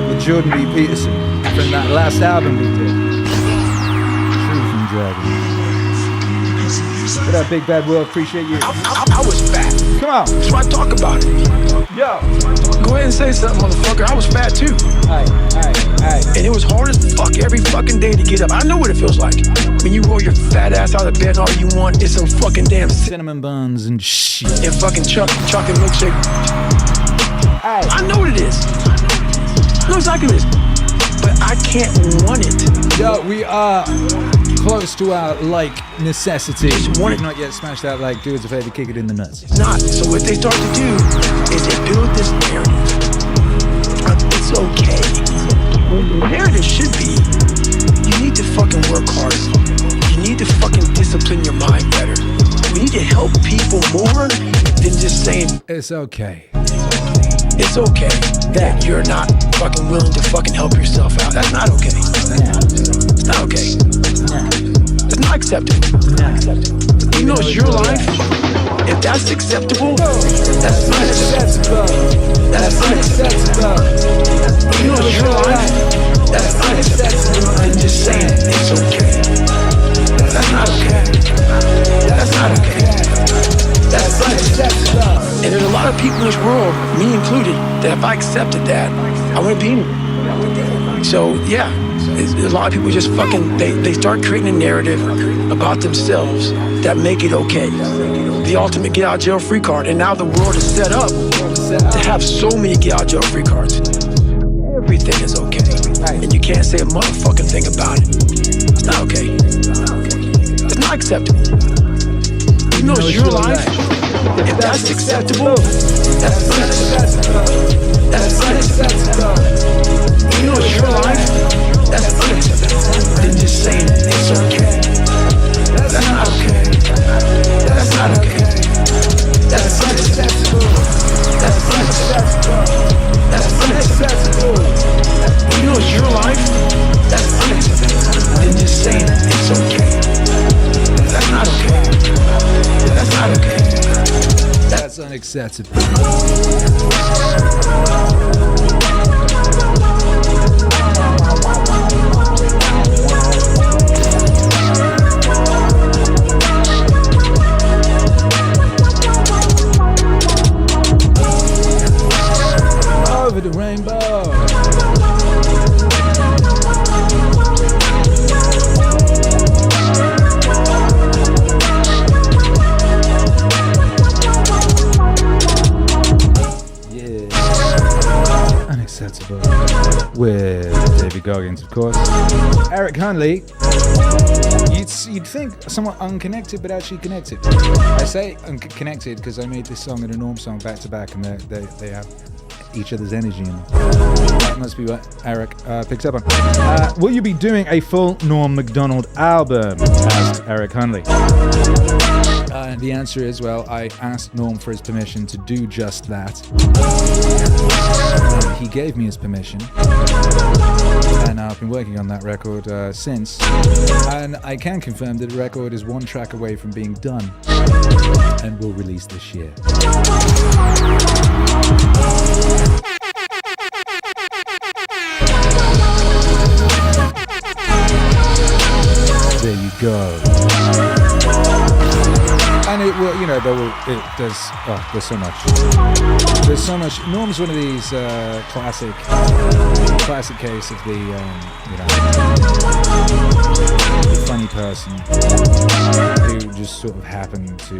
Speaker 1: with Jordan B. Peterson from that last album we did. True from Dragon. What up, Big Bad World? Appreciate you.
Speaker 13: I was fat.
Speaker 1: Come on.
Speaker 13: That's why I talk about it.
Speaker 1: Yo.
Speaker 13: Go ahead and say something, motherfucker. I was fat too.
Speaker 1: Aight.
Speaker 13: And it was hard as fuck every fucking day to get up. I know what it feels like. When you roll your fat ass out of bed and all you want is some fucking damn
Speaker 1: cinnamon buns and shit.
Speaker 13: And fucking chocolate milkshake. I know what it is. I know exactly what it is. But I can't want it.
Speaker 1: Yo, we are close to our like necessity. We've not yet smashed that like. Do us a favor, kick it in the nuts.
Speaker 13: It's not. So what they start to do is they build this narrative. It's okay. The narrative should be, you need to fucking work harder. You need to fucking discipline your mind better. We need to help people more than just saying
Speaker 1: it's okay.
Speaker 13: It's okay that you're not fucking willing to fucking help yourself out. That's not okay. It's not okay. It's not acceptable. You know, it's your life. If that's acceptable, that's unacceptable. That's unacceptable. You know, it's your life. That's unacceptable. And just saying it's okay. That's not okay. That's not okay. That's unacceptable. And there's a lot of people in this world, me included, that if I accepted that, I wouldn't be anywhere. So yeah, a lot of people just fucking, they start creating a narrative about themselves that make it okay. The ultimate get out of jail free card. And now the world is set up to have so many get out of jail free cards. Everything is okay. And you can't say a motherfucking thing about it. It's not okay. It's not acceptable. You know it's your life. If that's acceptable, that's unacceptable. That's unacceptable. You know it's your life. That's unacceptable. Then just saying it's okay. That's not okay. That's not okay. That's unacceptable. That's unacceptable. That's unacceptable. You know it's your life. That's unacceptable. Then just saying it's okay. That's not okay. That's not okay.
Speaker 1: That's unacceptable. Over the rainbow. Unacceptable. With David Goggins, of course. Eric Hunley. You'd think somewhat unconnected, but actually connected. I say unconnected because I made this song and a Norm song back to back, and they have each other's energy in them. That must be what Eric picks up on. Will you be doing a full Norm Macdonald album? Asked Eric Hunley. The answer is, well, I asked Norm for his permission to do just that. He gave me his permission. And I've been working on that record since. And I can confirm that the record is one track away from being done. And will release this year. There you go. And it will, you know, there's so much. There's so much. Norm's one of these classic case of the, the funny person who just sort of happened to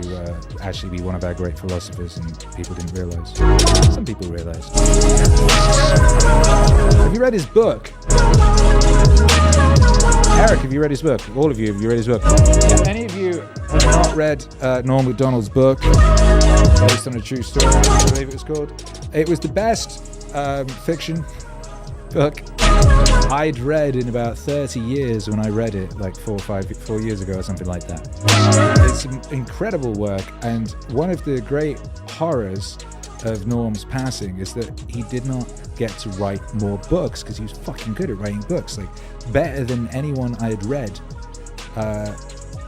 Speaker 1: actually be one of our great philosophers, and people didn't realize. Some people realized. Have you read his book? Eric, have you read his book? All of you, have you read his book? If any of you have not read Norm Macdonald's book, based on a true story, I believe it was called, it was the best fiction book I'd read in about 30 years when I read it, like 4 years ago or something like that. It's an incredible work, and one of the great horrors of Norm's passing is that he did not get to write more books because he was fucking good at writing books, like better than anyone I had read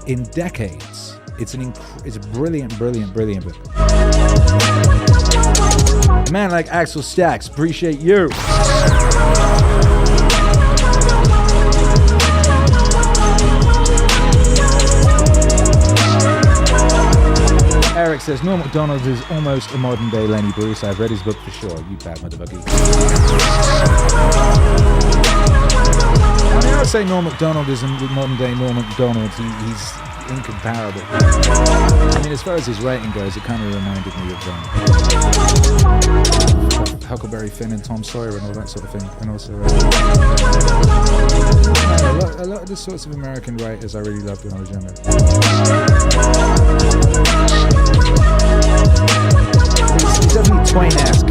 Speaker 1: in decades. It's a brilliant book. Man like Axel Stacks, appreciate you. Eric says, Norm MacDonald is almost a modern day Lenny Bruce. I've read his book for sure. You bad motherfucker. I mean, I would say Norm MacDonald is a modern day Norm MacDonald. He's incomparable. I mean, as far as his writing goes, it kind of reminded me of Huckleberry Finn and Tom Sawyer and all that sort of thing. And also, a lot of the sorts of American writers I really loved when I was younger. He's definitely Twain-esque.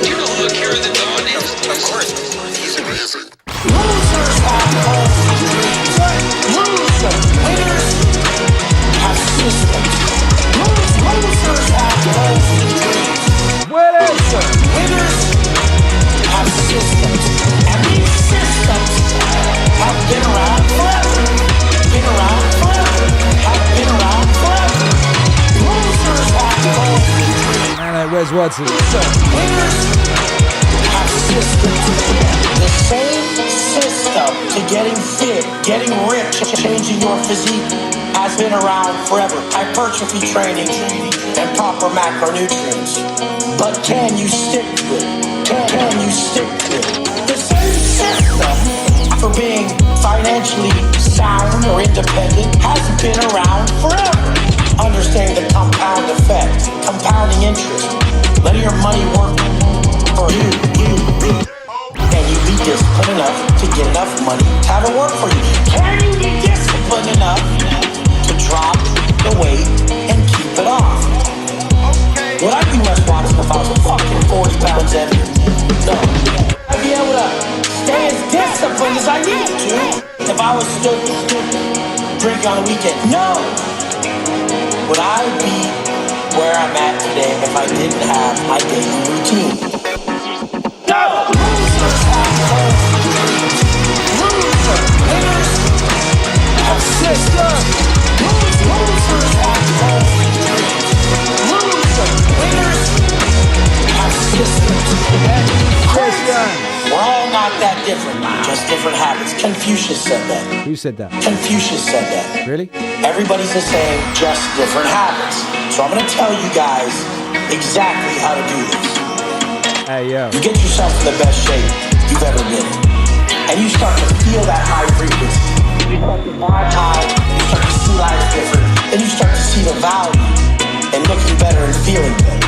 Speaker 13: You know who Akira the Dawn is? Of course. He's amazing.
Speaker 3: Losers have goals and dreams. Losers, winners have systems. Losers have goals and dreams. Winners have systems. And these systems have been around forever. Been around forever. Have been around forever. Losers have goals and dreams.
Speaker 1: Man, where's Watson?
Speaker 3: Winners have systems. The same system to getting fit, getting rich, changing your physique has been around forever. Hypertrophy training and proper macronutrients. But can you stick to it? Can you stick to it? The same system for being financially sound or independent has been around forever. Understanding the compound effect, compounding interest, letting your money work for you. Can you be disciplined enough to get enough money to have it work for you? Can you be disciplined enough to drop the weight and keep it off? Would I be Wes Watson if I was fucking 40 pounds heavier? No. I'd be able to stay as disciplined as I need to if I was still drinking on the weekend. No. Would I be where I'm at today if I didn't have my daily routine? No. Losers have goals and dreams. Losers, winners have systems. Losers have goals and dreams. Losers, winners have systems. We're all not that different, just different habits. Confucius said that.
Speaker 1: Who said that?
Speaker 3: Confucius said that.
Speaker 1: Really?
Speaker 3: Everybody's the same, just different habits. So I'm gonna tell you guys exactly how to do this.
Speaker 1: Hey, yo.
Speaker 3: You get yourself in the best shape you've ever been in. And you start to feel that high frequency. You start to vibe high, you start to see life different, then you start to see the value in looking better and feeling better.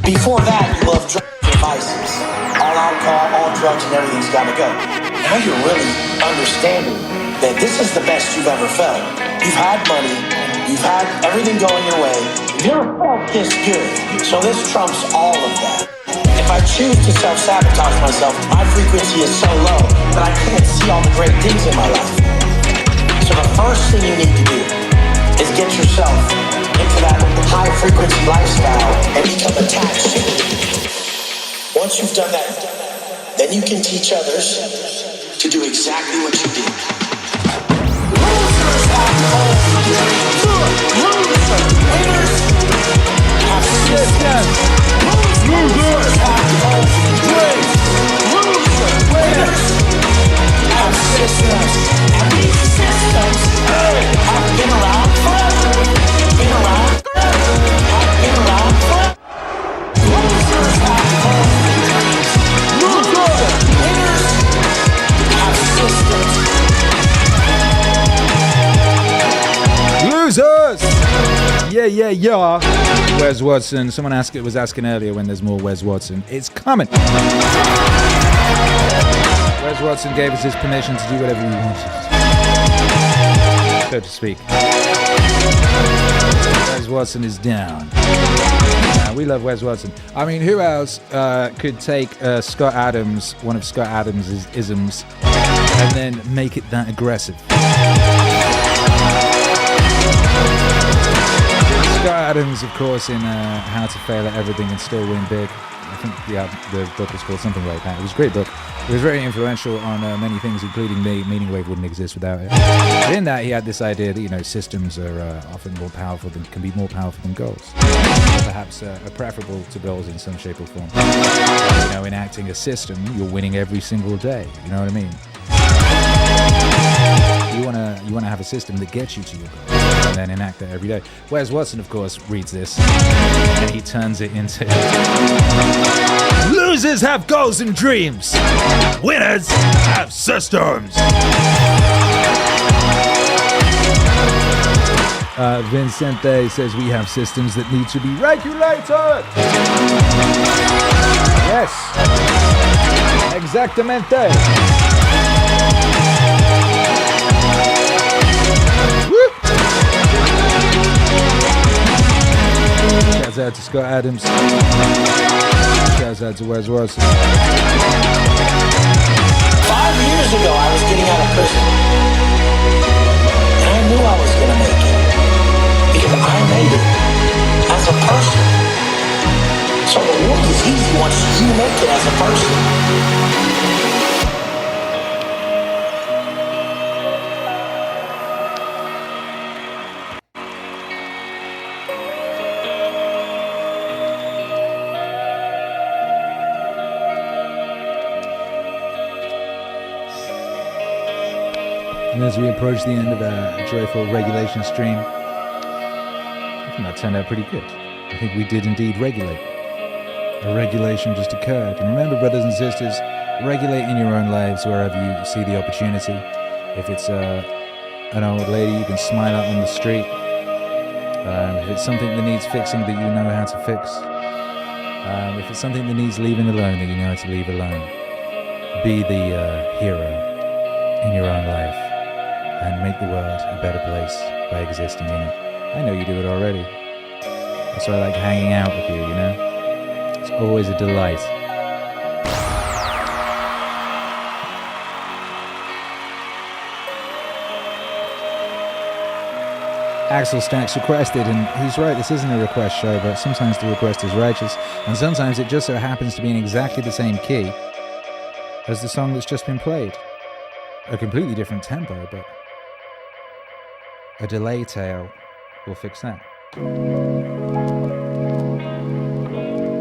Speaker 3: Before that, you love drugs and vices. All alcohol, all drugs, and everything's gotta go. Now you're really understanding that this is the best you've ever felt. You've had money, you've had everything going your way. You've never felt this good. So this trumps all of that. If I choose to self-sabotage myself, my frequency is so low that I can't see all the great things in my life. So the first thing you need to do is get yourself into that high-frequency lifestyle and become attached to it. Once you've done that, then you can teach others to do exactly what you did. Losers have goals and dreams. Losers, winners have systems. Losers have goals and dreams. Losers, winners have systems. And these systems have been around forever. Been around forever. Have been around forever. Losers have goals and dreams. Losers, winners have systems.
Speaker 1: Losers! Yeah. Wes Watson. Someone was asking earlier when there's more Wes Watson. It's coming. Wes Watson gave us his permission to do whatever he wanted, so to speak. Wes Watson is down. We love Wes Watson. I mean, who else could take Scott Adams, one of Scott Adams' isms, and then make it that aggressive? Scott Adams, of course, in How to Fail at Everything and Still Win Big. think the book was called something like that. It was a great book. It was very influential on many things, including me. Meaningwave wouldn't exist without it. But in that, he had this idea that systems are often more powerful can be more powerful than goals. Perhaps are preferable to goals in some shape or form. Enacting a system, you're winning every single day. You know what I mean? You wanna have a system that gets you to your goal, and then enact that every day. Whereas Watson, of course, reads this and he turns it into losers have goals and dreams, winners have systems. Vincente says we have systems that need to be regulated. Yes, exactamente. Shouts out to Scott Adams. Shouts out to Wes Watson.
Speaker 16: 5 years ago, I was getting out of prison. And I knew I was going to make it. Because I made it as a person. So the world is easy once you make it as a person.
Speaker 1: And as we approach the end of our joyful regulation stream, I think that turned out pretty good. I think we did indeed regulate. A regulation just occurred. And remember, brothers and sisters, regulate in your own lives wherever you see the opportunity. If it's an old lady you can smile at on the street, if it's something that needs fixing that you know how to fix, if it's something that needs leaving alone that you know how to leave alone, be the hero in your own life. And make the world a better place by existing in it. I know you do it already. That's why I like hanging out with you, It's always a delight. Axel Stacks requested, and he's right, this isn't a request show, but sometimes the request is righteous, and sometimes it just so happens to be in exactly the same key as the song that's just been played. A completely different tempo, but a delay tail will fix that.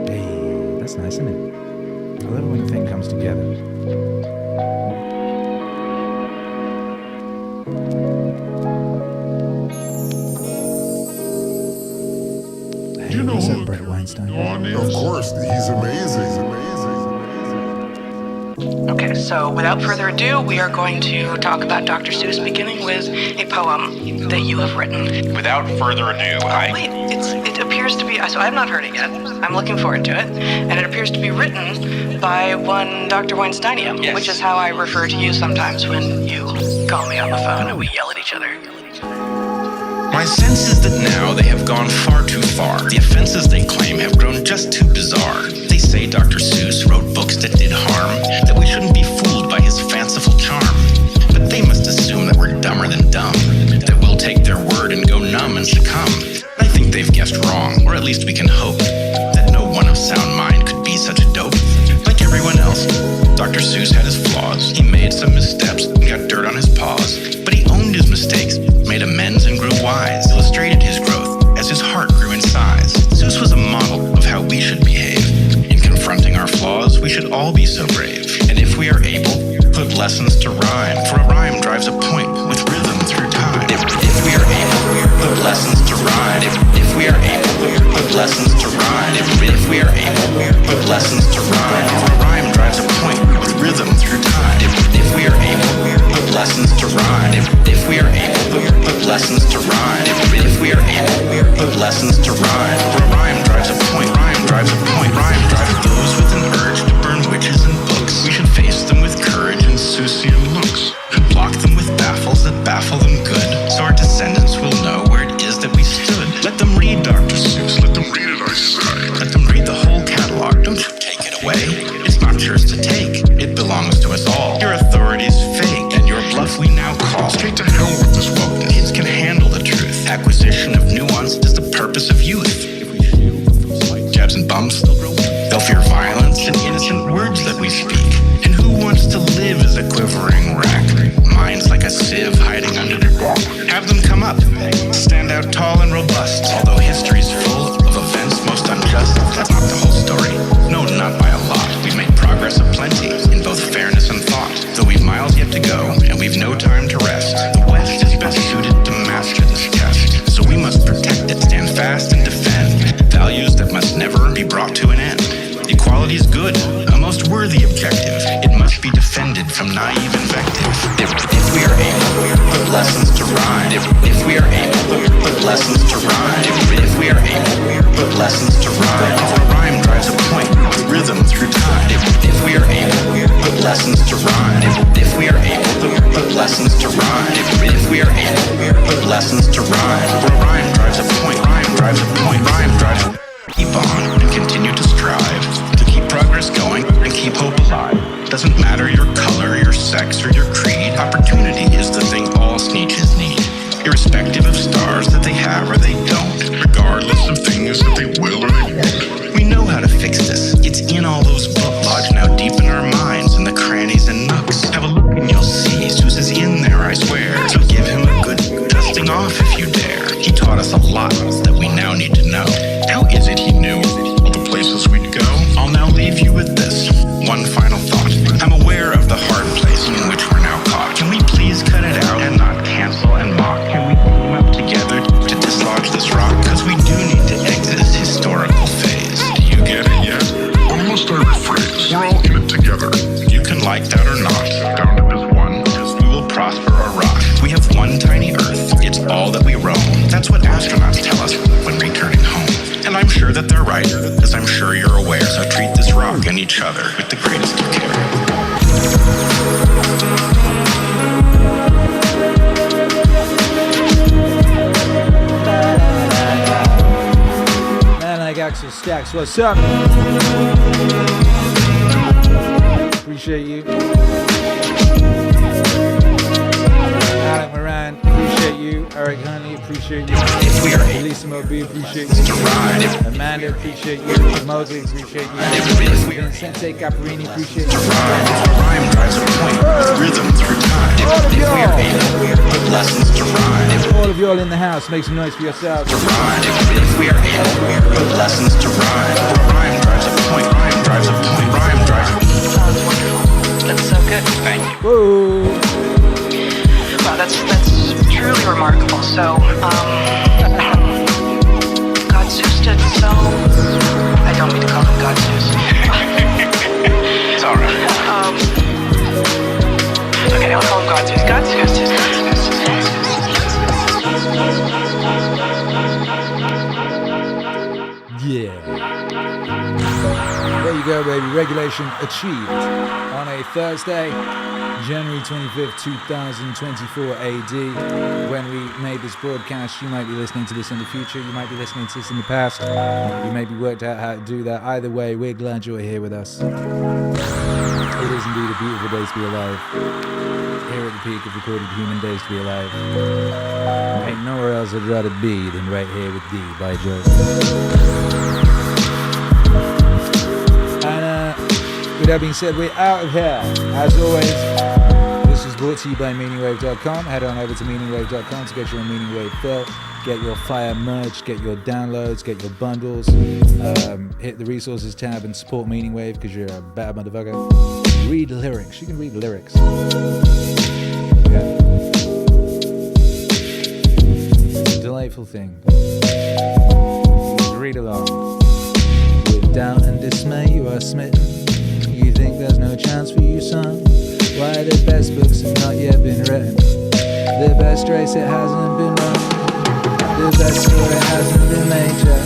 Speaker 1: Hey, that's nice, isn't it? I love it when the thing comes together. Hey, what's up, Brett Weinstein?
Speaker 3: Of course, he's amazing.
Speaker 17: Okay, so without further ado, we are going to talk about Dr. Seuss, beginning with a poem that you have written.
Speaker 7: Without further ado,
Speaker 17: Wait, it appears to be, so I've not heard it yet. I'm looking forward to it. And it appears to be written by one Dr. Weinsteinium,
Speaker 7: Yes.
Speaker 17: which is how I refer to you sometimes when you call me on the phone and we yell at each other.
Speaker 18: My sense is that now they have gone far too far. The offenses they claim have grown just too bizarre. They say Dr. Seuss wrote books that did harm, that we shouldn't be fooled by his fanciful charm. But they must assume that we're dumber than dumb, that we'll take their word and go numb and succumb. I think they've guessed wrong, or at least we can hope, that no one of sound mind could be such a dope. Like everyone else, Dr. Seuss had his flaws. He made some missteps and got dirt on his paws. But he owned his mistakes, made amends and grew wise, illustrated his growth as his heart grew in size. Seuss was a model of how we should behave. In confronting our flaws, we should all be so brave. And if we are able, put lessons to rhyme, for a rhyme drives a point with rhythm through time. If we are able, put lessons to rhyme. If we are able, put lessons to rhyme. If we are able, put lessons to rhyme, for a rhyme drives a point with rhythm through time. If we are able, put lessons to rhyme. If we are able, put lessons to rhyme. If we are able, put lessons to rhyme, for a rhyme drives a point. Rhyme drives a point. Rhyme drives those with an urge to burn witches and books. We should face them with courage and Seussian looks, and block them with baffles that baffle them good, so our descendants will know where it is that we stood. Let them read Dr. Seuss. Let them read it, I say. Let them read the whole catalog. Don't you take it away. It's not yours to take. It belongs to us all. Your authority's fake, and your bluff we now call. Straight to hell with this wokeness. Kids can handle the truth. Acquisition of nuance is the purpose of youth. If we shield from slight jabs and bumps, they'll grow They'll fear violence and innocent words that we speak. And who wants to live as a quivering wreck? Minds like a sieve hiding under their deck. Have them come up, stand out tall and robust. Although history's full of events most unjust, that's not the whole story. No, not by a lot. We've made progress aplenty in both fairness and thought. Though we've miles yet to go, and we've no time to rest. The West is best suited to master this test. So we must protect it, stand fast and defend values that must never be brought to an end. Equality is good, a most worthy objective. It must be defended from naive invective. If we are able, put lessons to rhyme. If we are able, put lessons to rhyme. If we are able, put lessons to rhyme. For rhyme drives a point, rhythm through time. If we are able, put lessons to rhyme. If we are able, put lessons to rhyme. If we are able, put lessons to rhyme. For rhyme drives a point, rhyme drives a point, rhyme drives a point. Keep on and continue to strive to keep progress going and keep hope alive. Doesn't matter your color, your sex, or your creed. Opportunity is the thing all Sneetches need. Irrespective of stars that they have or they don't. Regardless of things that they will or they won't. We know how to fix this. It's in all those books. Lodged now deep in our minds, in the crannies and nooks. Have a look and you'll see Zeus is in there, I swear. So give him a good dusting off if you dare. He taught us a lot that we now need to know. How is it he knew all the places we'd go? I'll now leave you with this one final thought. I'm aware of the hard place in which we're now caught. Can we please cut it out and not cancel and mock? Can we team up together to dislodge this rock? Cause we do need to exit this historical phase. Do you get it yet?
Speaker 3: Or must I rephrase? We're all in it together.
Speaker 18: You can like that or not.
Speaker 3: Down to this one.
Speaker 18: We will prosper or rot. We have one tiny earth. It's all that we roam. That's what astronauts tell us when returning home. And I'm sure that they're right, as I'm sure you're aware. So treat this rock and each other with the greatest of care.
Speaker 1: Man like Axel Stacks, what's up? Appreciate you. Alec Moran, appreciate you. Eric Hunley, appreciate you. Lisa Moby, appreciate you. Amanda, appreciate you. Mowgli, appreciate you. Vincente Caparini, appreciate you.
Speaker 18: Rhyme drives a point with rhythm through time.
Speaker 1: All of y'all.
Speaker 18: Put lessons to rhyme.
Speaker 1: All of y'all in the house, make some noise for yourselves.
Speaker 18: If we are able, put lessons to rhyme. Rhyme drives a point, rhyme drives a point, rhyme drives a point.
Speaker 17: Sounds wonderful. That's so good. Thank you.
Speaker 1: Whoa.
Speaker 17: Wow, that's truly remarkable. So, God Zeus did so. I don't mean to call him God Zeus.
Speaker 18: It's alright.
Speaker 17: Okay, I'll call him God Zeus. God Zeus.
Speaker 1: Yeah. There you go, baby. Regulation achieved on a Thursday, January 25th, 2024 AD. When we made this broadcast, you might be listening to this in the future. You might be listening to this in the past. You maybe worked out how to do that. Either way, we're glad you're here with us. It is indeed a beautiful day to be alive. Here at the peak of recorded human days to be alive. Ain't nowhere else I'd rather be than right here with thee, by Joe. And with that being said, we're out of here. As always, this is brought to you by meaningwave.com. Head on over to meaningwave.com to get your Meaningwave fill. Get your fire merch, get your downloads, get your bundles. Hit the resources tab and support Meaningwave because you're a bad motherfucker. Read the lyrics. You can read the lyrics. Yeah. It's a delightful thing. Read along. With doubt and dismay you are smitten. You think there's no chance for you, son? Why the best books have not yet been written? The best race, it hasn't been run. The best story hasn't been made yet.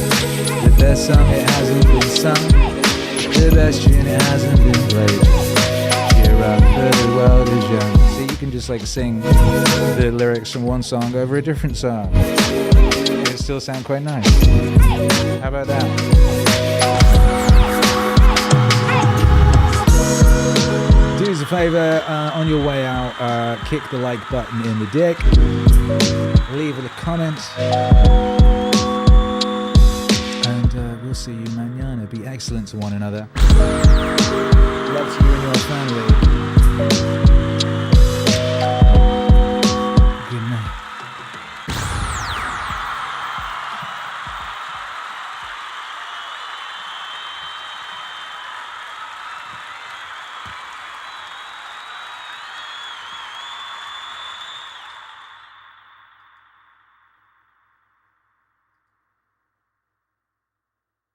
Speaker 1: The best song, it hasn't been sung. The best tune, it hasn't been played. Cheer up, for the world is young. See, you can just like sing the lyrics from one song over a different song. It still sound quite nice. How about that? Do us a favor, on your way out, kick the like button in the dick. Leave a comment. And we'll will see you mañana. Be excellent to one another. Love to you and your family.